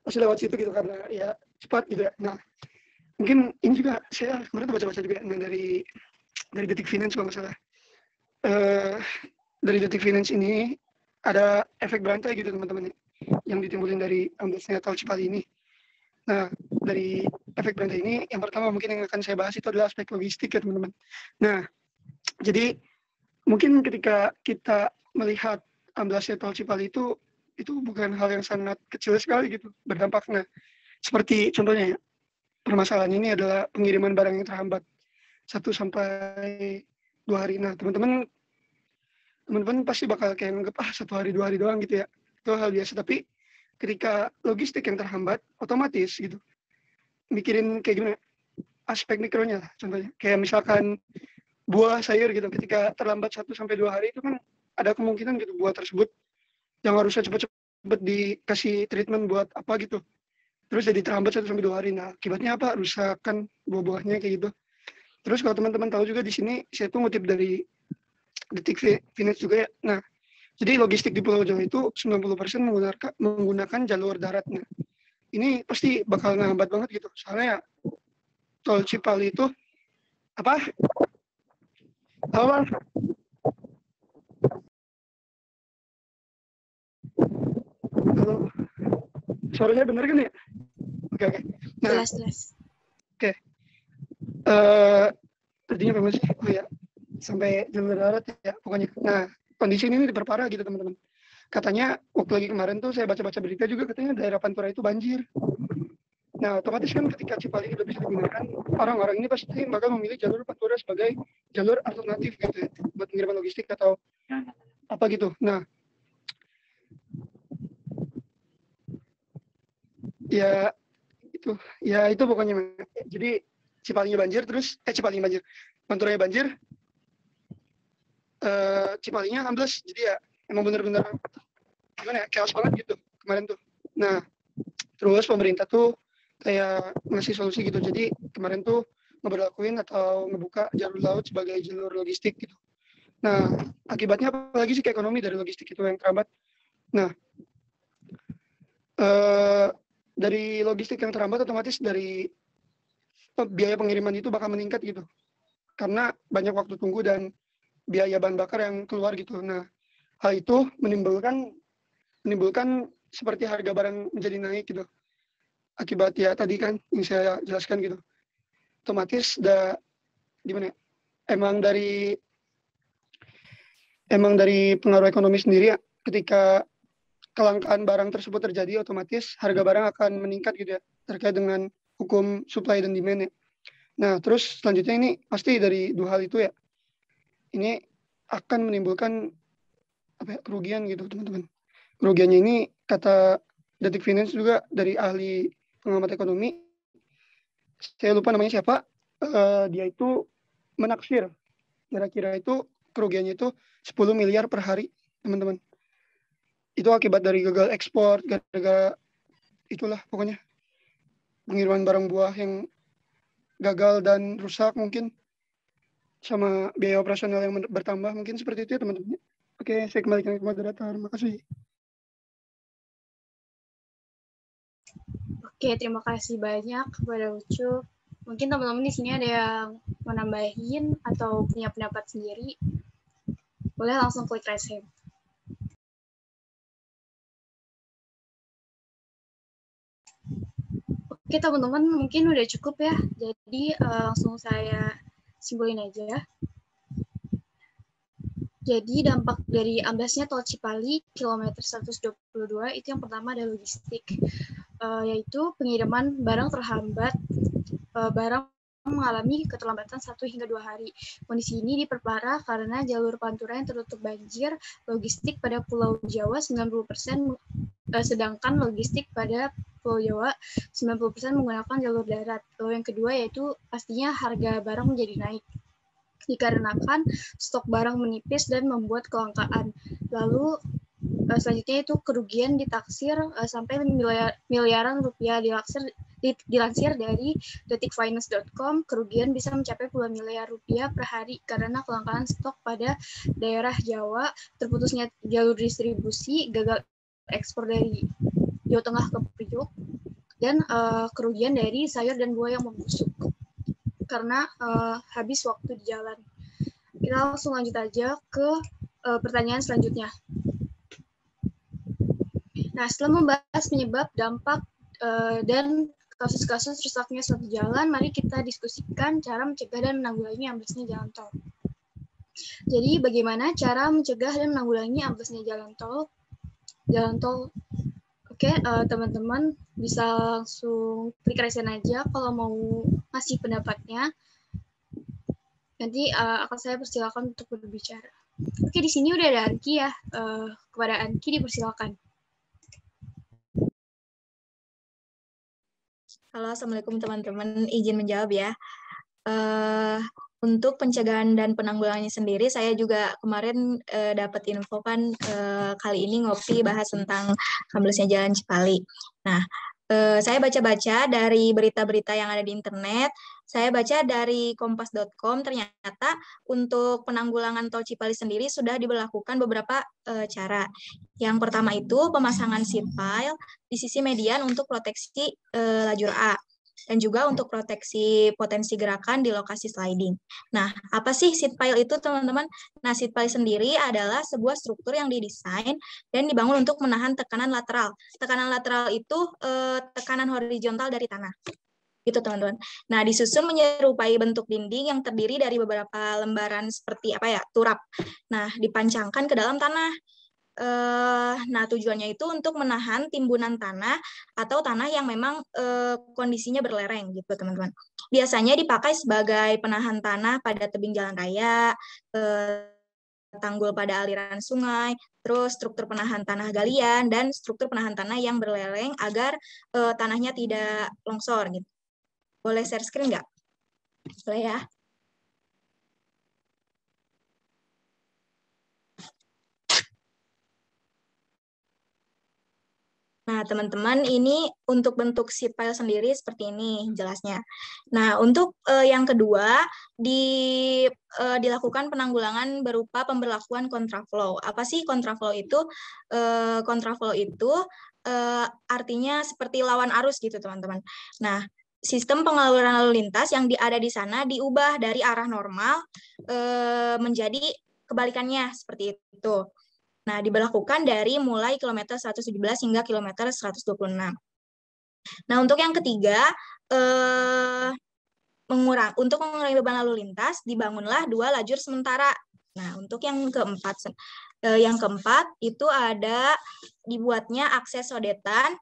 pasti lewat situ gitu karena ya cepat gitu ya. Nah, mungkin ini juga saya kemarin baca-baca juga dari Detik Finance kalau nggak salah. Dari Detik Finance ini ada efek berantai gitu teman-teman yang ditimbulin dari amblesnya tol Cipali ini. Nah, dari efek berantai ini yang pertama mungkin yang akan saya bahas itu adalah aspek logistik ya teman-teman. Nah, jadi mungkin ketika kita melihat amblesnya tol Cipali itu bukan hal yang sangat kecil sekali gitu berdampaknya. Seperti contohnya ya, permasalahan ini adalah pengiriman barang yang terhambat 1 sampai 2 hari. Nah, teman-teman teman-teman pasti bakal kayak nganggep 1 hari 2 hari doang gitu ya, itu hal biasa. Tapi ketika logistik yang terhambat, otomatis gitu mikirin kayak gimana aspek mikronya lah. Contohnya kayak misalkan buah sayur gitu, ketika terlambat 1 sampai 2 hari itu kan ada kemungkinan gitu buah tersebut yang harusnya cepet-cepet dikasih treatment buat apa gitu, terus jadi terhambat 1 sampai 2 hari. Nah, akibatnya apa? Rusakan buah-buahnya kayak gitu. Terus kalau teman-teman tahu juga di sini, saya tuh ngutip dari Detik Finance juga ya. Nah, jadi logistik di Pulau Jawa itu 90% menggunakan jalur darat. Nah, ini pasti bakal ngehambat banget gitu. Soalnya ya, tol Cipali itu apa? Halo? Halo? Suaranya benar kan ya? Oke. Nah, Jelas. Oke. Tadinya apa sih? Oh ya, sampai jalur darat ya pokoknya. Nah, kondisi ini diperparah gitu teman-teman. Katanya waktu lagi kemarin tuh saya baca-baca berita juga, katanya daerah Pantura itu banjir. Nah, otomatis kan ketika Cipali udah bisa digunakan, orang-orang ini pasti bakal memilih jalur Pantura sebagai jalur alternatif gitu ya, buat pengiriman logistik atau apa gitu. Nah, ya itu pokoknya. Jadi Cipalinya banjir, terus Cipalinya banjir, Panturanya banjir, Cipalinya ambles. Jadi ya emang bener-bener gimana ya, chaos banget gitu kemarin tuh. Nah, terus pemerintah tuh kayak ngasih solusi gitu. Jadi kemarin tuh ngeberlakuin atau ngebuka jalur laut sebagai jalur logistik gitu. Nah, akibatnya apalagi sih ke ekonomi dari logistik itu yang terhambat. Nah, dari logistik yang terhambat otomatis dari biaya pengiriman itu bakal meningkat gitu. Karena banyak waktu tunggu dan biaya bahan bakar yang keluar gitu. Nah, hal itu menimbulkan seperti harga barang menjadi naik gitu. Akibat ya tadi kan yang saya jelaskan gitu. Otomatis gimana ya? Emang dari pengaruh ekonomi sendiri ya, ketika kelangkaan barang tersebut terjadi, otomatis harga barang akan meningkat gitu ya, terkait dengan hukum supply dan demand ya. Nah, terus selanjutnya ini pasti dari 2 hal itu ya, ini akan menimbulkan kerugian gitu teman-teman. Kerugiannya ini kata Detik Finance juga dari ahli pengamat ekonomi, saya lupa namanya siapa, dia itu menaksir kira-kira itu kerugiannya itu 10 miliar per hari teman-teman. Itu akibat dari gagal ekspor, gara-gara itulah pokoknya pengiriman barang buah yang gagal dan rusak mungkin, sama biaya operasional yang bertambah, mungkin seperti itu ya teman-teman. Oke, saya kembalikan ke moderator. Makasih. Oke, terima kasih banyak kepada Ucup. Mungkin teman-teman di sini ada yang menambahin atau punya pendapat sendiri. Boleh langsung klik raise hand. Oke, teman-teman, mungkin udah cukup ya. Jadi langsung saya simpulin aja. Jadi dampak dari amblasnya tol Cipali kilometer 122 itu yang pertama ada logistik, yaitu pengiriman barang terhambat, barang mengalami keterlambatan 1 hingga 2 hari. Kondisi ini diperparah karena jalur Pantura yang tertutup banjir, logistik pada Pulau Jawa 90%, sedangkan logistik pada Pulau Jawa 90% menggunakan jalur darat. Lalu yang kedua yaitu pastinya harga barang menjadi naik, dikarenakan stok barang menipis dan membuat kelangkaan. Lalu selanjutnya itu kerugian ditaksir sampai miliaran rupiah. Dilansir dari detikfinance.com, kerugian bisa mencapai puluhan miliar rupiah per hari karena kelangkaan stok pada daerah Jawa, terputusnya jalur distribusi, gagal ekspor dari Jawa Tengah ke Priok, dan kerugian dari sayur dan buah yang membusuk karena habis waktu di jalan. Kita langsung lanjut aja ke pertanyaan selanjutnya. Nah, setelah membahas penyebab, dampak, dan kasus-kasus rusaknya suatu jalan, mari kita diskusikan cara mencegah dan menanggulangi amblesnya jalan tol. Jadi, bagaimana cara mencegah dan menanggulangi amblesnya jalan tol? Oke, teman-teman bisa langsung klik raise hand aja kalau mau ngasih pendapatnya. Nanti akan saya persilakan untuk berbicara. Oke, di sini udah ada Anki ya. Kepada Anki dipersilakan. Halo, Assalamualaikum teman-teman. Izin menjawab ya. Untuk pencegahan dan penanggulangannya sendiri, saya juga kemarin dapat info kan kali ini ngopi bahas tentang amblesnya Jalan Cipali. Nah, saya baca-baca dari berita-berita yang ada di internet, saya baca dari kompas.com, ternyata untuk penanggulangan tol Cipali sendiri sudah diberlakukan beberapa cara. Yang pertama itu pemasangan seat pile di sisi median untuk proteksi lajur A, dan juga untuk proteksi potensi gerakan di lokasi sliding. Nah, apa sih seat pile itu, teman-teman? Nah, seat pile sendiri adalah sebuah struktur yang didesain dan dibangun untuk menahan tekanan lateral. Tekanan lateral itu tekanan horizontal dari tanah. Gitu, teman-teman. Nah, disusun menyerupai bentuk dinding yang terdiri dari beberapa lembaran seperti turap. Nah, dipancangkan ke dalam tanah. Nah, tujuannya itu untuk menahan timbunan tanah atau tanah yang memang kondisinya berlereng gitu, teman-teman. Biasanya dipakai sebagai penahan tanah pada tebing jalan raya, tanggul pada aliran sungai, terus struktur penahan tanah galian, dan struktur penahan tanah yang berlereng agar tanahnya tidak longsor gitu. Boleh share screen nggak? Boleh ya? Nah, teman-teman, ini untuk bentuk seat pile sendiri seperti ini jelasnya. Nah, untuk yang kedua, dilakukan penanggulangan berupa pemberlakuan kontraflow. Apa sih kontraflow itu? Kontraflow itu artinya seperti lawan arus gitu, teman-teman. Nah, sistem pengaluran lalu lintas yang ada di sana diubah dari arah normal menjadi kebalikannya seperti itu. Nah, diberlakukan dari mulai kilometer 117 hingga kilometer 126. Nah, untuk yang ketiga, untuk mengurangi beban lalu lintas, dibangunlah 2 lajur sementara. Nah, untuk yang keempat itu ada dibuatnya akses sodetan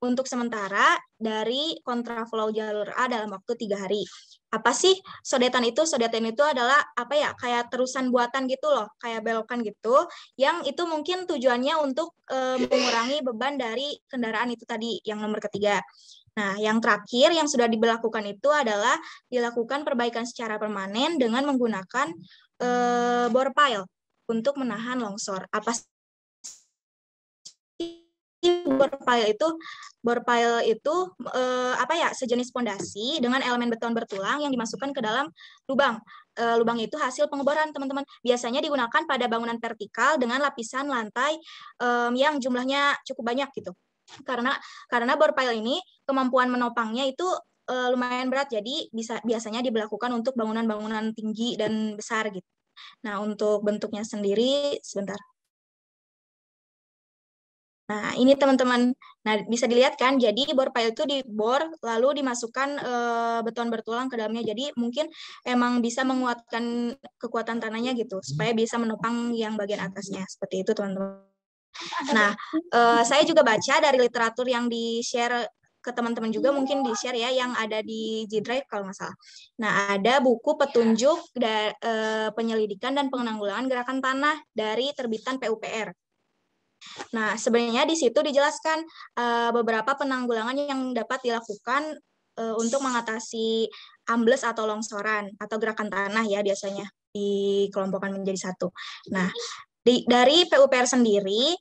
untuk sementara dari kontraflow jalur A dalam waktu 3 hari. Apa sih sodetan itu? Sodetan itu adalah kayak terusan buatan gitu loh, kayak belokan gitu, yang itu mungkin tujuannya untuk mengurangi beban dari kendaraan itu tadi, yang nomor ketiga. Nah, yang terakhir yang sudah diberlakukan itu adalah dilakukan perbaikan secara permanen dengan menggunakan bore pile untuk menahan longsor. Apa sih bore pile itu sejenis pondasi dengan elemen beton bertulang yang dimasukkan ke dalam lubang. Lubang itu hasil pengeboran, teman-teman. Biasanya digunakan pada bangunan vertikal dengan lapisan lantai yang jumlahnya cukup banyak gitu. Karena bore pile ini kemampuan menopangnya itu lumayan berat, jadi biasanya diberlakukan untuk bangunan-bangunan tinggi dan besar gitu. Nah, untuk bentuknya sendiri sebentar. Nah, ini teman-teman. Nah, bisa dilihat kan, jadi bore pile itu dibor, lalu dimasukkan beton bertulang ke dalamnya. Jadi mungkin emang bisa menguatkan kekuatan tanahnya gitu, supaya bisa menopang yang bagian atasnya. Seperti itu, teman-teman. Nah, saya juga baca dari literatur yang di-share ke teman-teman juga, mungkin di-share ya, yang ada di G-Drive kalau nggak salah. Nah, ada buku petunjuk penyelidikan dan penanggulangan gerakan tanah dari terbitan PUPR. Nah, sebenarnya di situ dijelaskan beberapa penanggulangan yang dapat dilakukan untuk mengatasi ambles atau longsoran atau gerakan tanah ya, biasanya dikelompokkan menjadi satu. Nah, dari PUPR sendiri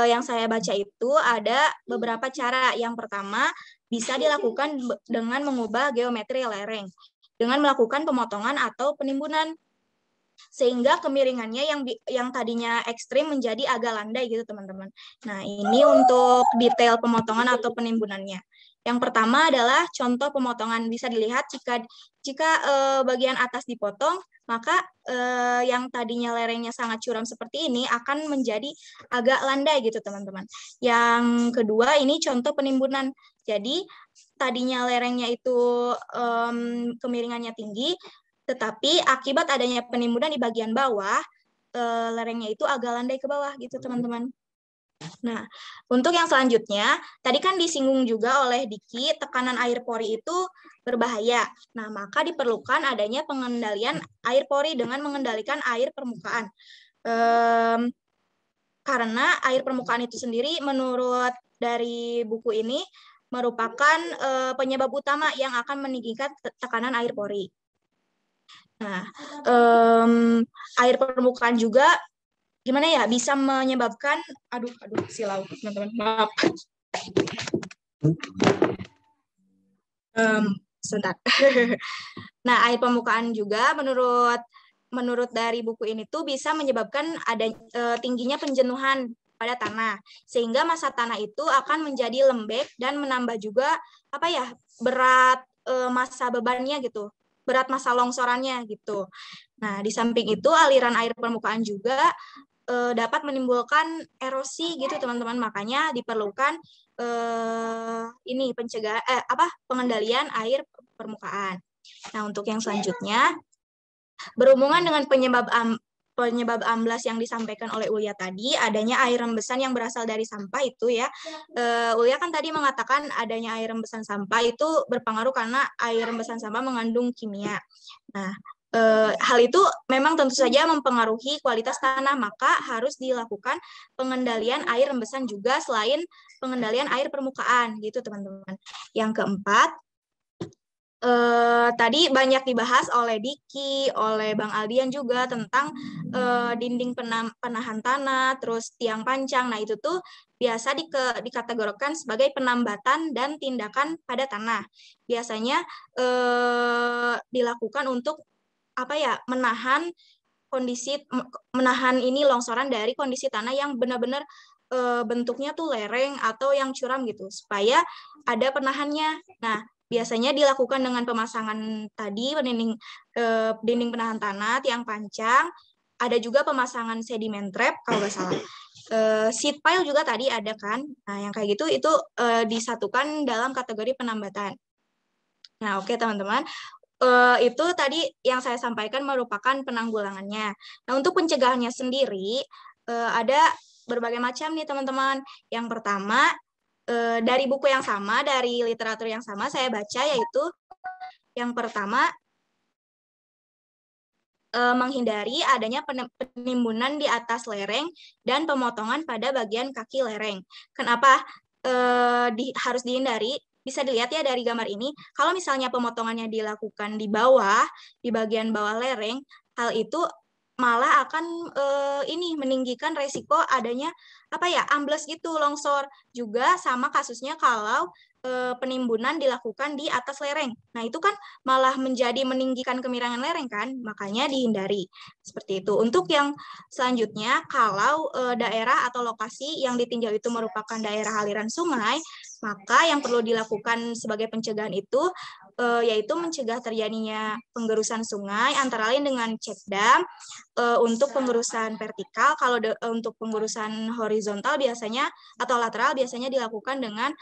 yang saya baca itu ada beberapa cara. Yang pertama, bisa dilakukan dengan mengubah geometri lereng dengan melakukan pemotongan atau penimbunan, sehingga kemiringannya yang tadinya ekstrim menjadi agak landai gitu, teman-teman. Nah, ini untuk detail pemotongan atau penimbunannya. Yang pertama adalah contoh pemotongan. Bisa dilihat jika bagian atas dipotong, maka yang tadinya lerengnya sangat curam seperti ini akan menjadi agak landai gitu, teman-teman. Yang kedua, ini contoh penimbunan. Jadi tadinya lerengnya itu kemiringannya tinggi, tetapi akibat adanya penimbunan di bagian bawah, lerengnya itu agak landai ke bawah gitu, teman-teman. Nah, untuk yang selanjutnya, tadi kan disinggung juga oleh Diki, tekanan air pori itu berbahaya. Nah, maka diperlukan adanya pengendalian air pori dengan mengendalikan air permukaan. Karena air permukaan itu sendiri menurut dari buku ini merupakan penyebab utama yang akan meninggikan tekanan air pori. Nah, air permukaan juga gimana ya bisa menyebabkan silau teman-teman, maaf. Sebentar. Nah, air permukaan juga menurut dari buku ini tuh bisa menyebabkan ada tingginya penjenuhan pada tanah, sehingga massa tanah itu akan menjadi lembek dan menambah juga berat massa bebannya gitu, berat massa longsorannya gitu. Nah, di samping itu aliran air permukaan juga dapat menimbulkan erosi gitu teman-teman, makanya diperlukan pengendalian air permukaan. Nah, untuk yang selanjutnya berhubungan dengan penyebab amblas yang disampaikan oleh Ulya tadi, adanya air rembesan yang berasal dari sampah itu ya. Ulya kan tadi mengatakan adanya air rembesan sampah itu berpengaruh karena air rembesan sampah mengandung kimia. Nah, hal itu memang tentu saja mempengaruhi kualitas tanah, maka harus dilakukan pengendalian air rembesan juga selain pengendalian air permukaan gitu teman-teman. Yang keempat, tadi banyak dibahas oleh Diki, oleh Bang Aldian juga tentang dinding penahan tanah, terus tiang pancang. Nah, itu tuh biasa dikategorikan sebagai penambatan dan tindakan pada tanah. Biasanya dilakukan untuk menahan ini longsoran dari kondisi tanah yang benar-benar bentuknya tuh lereng atau yang curam gitu, supaya ada penahannya. Nah, biasanya dilakukan dengan pemasangan tadi dinding penahan tanah, tiang pancang, ada juga pemasangan sedimen trap kalau nggak salah. Seed pile juga tadi ada kan. Nah, yang kayak gitu itu disatukan dalam kategori penambatan. Nah, oke teman-teman. Itu tadi yang saya sampaikan merupakan penanggulangannya. Nah, untuk pencegahannya sendiri ada berbagai macam nih teman-teman. Yang pertama, dari buku yang sama, dari literatur yang sama saya baca, yaitu yang pertama menghindari adanya penimbunan di atas lereng dan pemotongan pada bagian kaki lereng. Kenapa harus dihindari? Bisa dilihat ya dari gambar ini, kalau misalnya pemotongannya dilakukan di bawah, di bagian bawah lereng, hal itu malah akan meninggikan resiko adanya ambles gitu, longsor. Juga sama kasusnya kalau penimbunan dilakukan di atas lereng. Nah, itu kan malah menjadi meninggikan kemiringan lereng kan, makanya dihindari. Seperti itu. Untuk yang selanjutnya, kalau daerah atau lokasi yang ditinjau itu merupakan daerah aliran sungai, maka yang perlu dilakukan sebagai pencegahan itu yaitu mencegah terjadinya penggerusan sungai, antara lain dengan cek dam. Untuk pengerusan vertikal, kalau untuk pengerusan horizontal biasanya atau lateral biasanya dilakukan dengan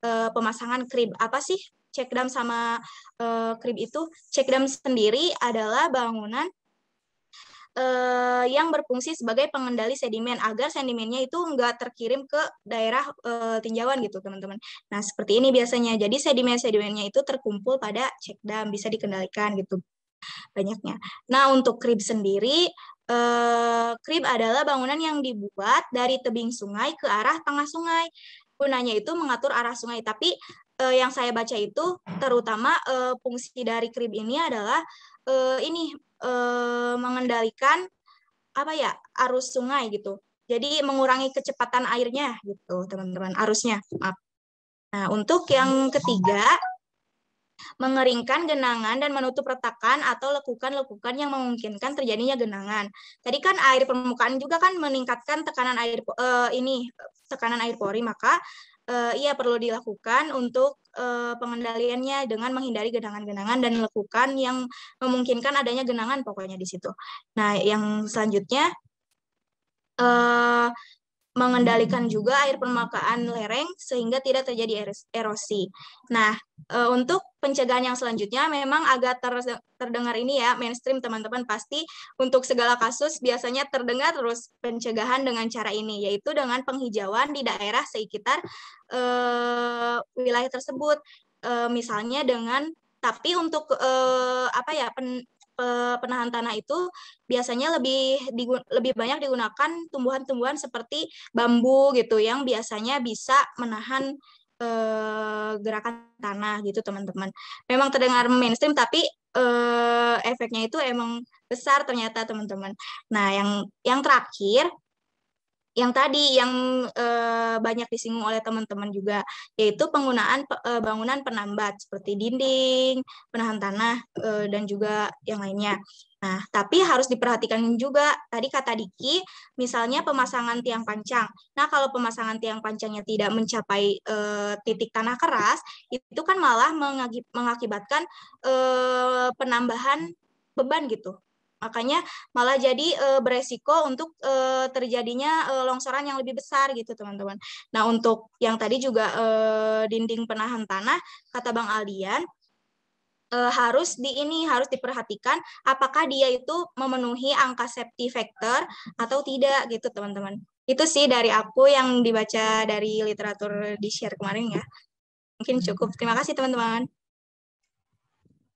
pemasangan krib. Apa sih cek dam sama krib itu? Cek dam sendiri adalah bangunan yang berfungsi sebagai pengendali sedimen agar sedimennya itu enggak terkirim ke daerah tinjauan gitu teman-teman. Nah, seperti ini biasanya. Jadi sedimen-sedimennya itu terkumpul pada cek dam, bisa dikendalikan gitu banyaknya. Nah, untuk krib sendiri, krib adalah bangunan yang dibuat dari tebing sungai ke arah tengah sungai. Gunanya itu mengatur arah sungai, tapi yang saya baca itu terutama fungsi dari krib ini adalah mengendalikan arus sungai gitu. Jadi mengurangi kecepatan airnya gitu, teman-teman, arusnya. Maaf. Nah, untuk yang ketiga, mengeringkan genangan dan menutup retakan atau lekukan-lekukan yang memungkinkan terjadinya genangan. Tadi kan air permukaan juga kan meningkatkan tekanan air pori, maka ia perlu dilakukan untuk pengendaliannya dengan menghindari genangan-genangan dan lekukan yang memungkinkan adanya genangan pokoknya di situ. Nah, yang selanjutnya mengendalikan juga air permukaan lereng sehingga tidak terjadi erosi. Nah, untuk pencegahan yang selanjutnya memang agak terdengar ini ya, mainstream teman-teman, pasti untuk segala kasus biasanya terdengar terus pencegahan dengan cara ini, yaitu dengan penghijauan di daerah sekitar wilayah tersebut. Misalnya tapi untuk penahan tanah itu biasanya lebih banyak digunakan tumbuhan-tumbuhan seperti bambu gitu yang biasanya bisa menahan gerakan tanah gitu teman-teman. Memang terdengar mainstream tapi efeknya itu emang besar ternyata teman-teman. Nah, yang terakhir yang tadi yang banyak disinggung oleh teman-teman juga, yaitu penggunaan bangunan penambat seperti dinding, penahan tanah, dan juga yang lainnya. Nah, tapi harus diperhatikan juga, tadi kata Diki, misalnya pemasangan tiang pancang. Nah, kalau pemasangan tiang pancangnya tidak mencapai titik tanah keras, itu kan malah mengakibatkan penambahan beban gitu. Makanya malah jadi beresiko untuk terjadinya longsoran yang lebih besar gitu teman-teman. Nah, untuk yang tadi juga dinding penahan tanah, kata Bang Aldian, harus diperhatikan apakah dia itu memenuhi angka safety factor atau tidak gitu teman-teman. Itu sih dari aku yang dibaca dari literatur di share kemarin ya. Mungkin cukup. Terima kasih teman-teman.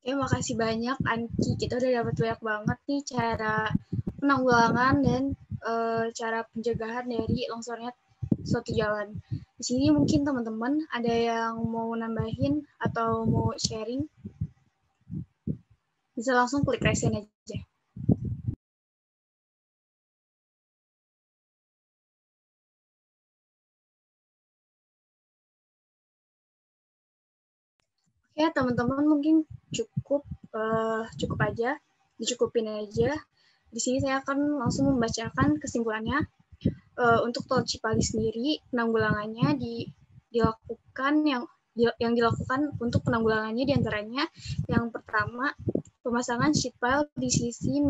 Oke, makasih banyak Anki. Kita udah dapat banyak banget nih cara penanggulangan dan cara pencegahan dari longsornya suatu jalan. Di sini mungkin teman-teman ada yang mau nambahin atau mau sharing, bisa langsung klik raise hand aja. Oke, teman-teman mungkin cukup aja, dicukupin aja. Di sini saya akan langsung membacakan kesimpulannya. Untuk Tol Cipali sendiri, penanggulangannya dilakukan yang dilakukan untuk penanggulangannya diantaranya yang pertama, pemasangan sheet pile di sisi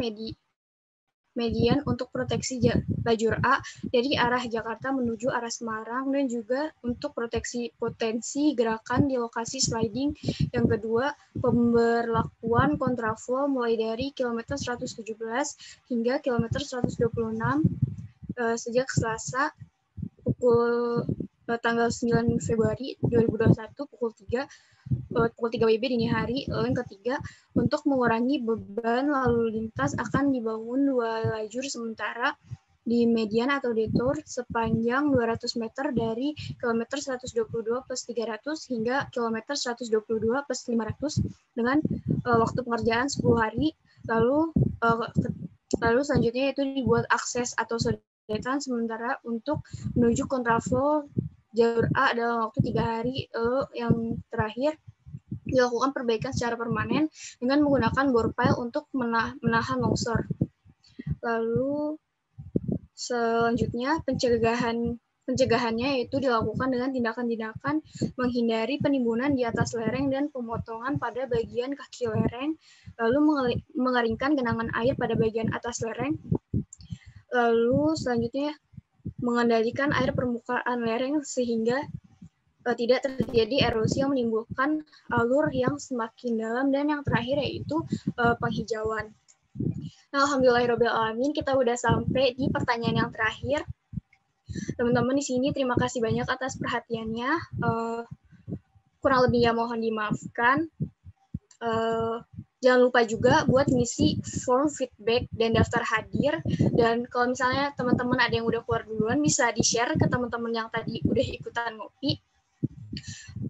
median untuk proteksi lajur A dari arah Jakarta menuju arah Semarang dan juga untuk proteksi potensi gerakan di lokasi sliding. Yang kedua, pemberlakuan kontraflow mulai dari kilometer 117 hingga kilometer 126 sejak Selasa tanggal 9 Februari 2021 pukul 3 WIB dini hari. Lalu yang ketiga, untuk mengurangi beban lalu lintas akan dibangun 2 lajur sementara di median atau detour sepanjang 200 meter dari kilometer 122 plus 300 hingga kilometer 122 plus 500 dengan waktu pengerjaan 10 hari. Lalu selanjutnya itu dibuat akses atau sodetan sementara untuk menuju kontraflow jalur A dalam waktu 3 hari. Lalu yang terakhir, dilakukan perbaikan secara permanen dengan menggunakan bore pile untuk menahan longsor. Lalu selanjutnya pencegahannya yaitu dilakukan dengan tindakan-tindakan menghindari penimbunan di atas lereng dan pemotongan pada bagian kaki lereng, lalu mengeringkan genangan air pada bagian atas lereng. Lalu selanjutnya mengendalikan air permukaan lereng sehingga tidak terjadi erosi yang menimbulkan alur yang semakin dalam, dan yang terakhir yaitu penghijauan. Nah, alhamdulillahirabbil alamin, kita udah sampai di pertanyaan yang terakhir. Teman-teman di sini terima kasih banyak atas perhatiannya. Kurang lebihnya mohon dimaafkan. Jangan lupa juga buat ngisi form feedback dan daftar hadir. Dan kalau misalnya teman-teman ada yang udah keluar duluan, bisa di-share ke teman-teman yang tadi udah ikutan ngopi.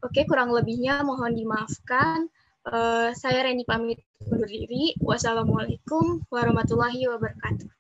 Oke, kurang lebihnya mohon dimaafkan. Saya Reni pamit undur diri. Wassalamualaikum warahmatullahi wabarakatuh.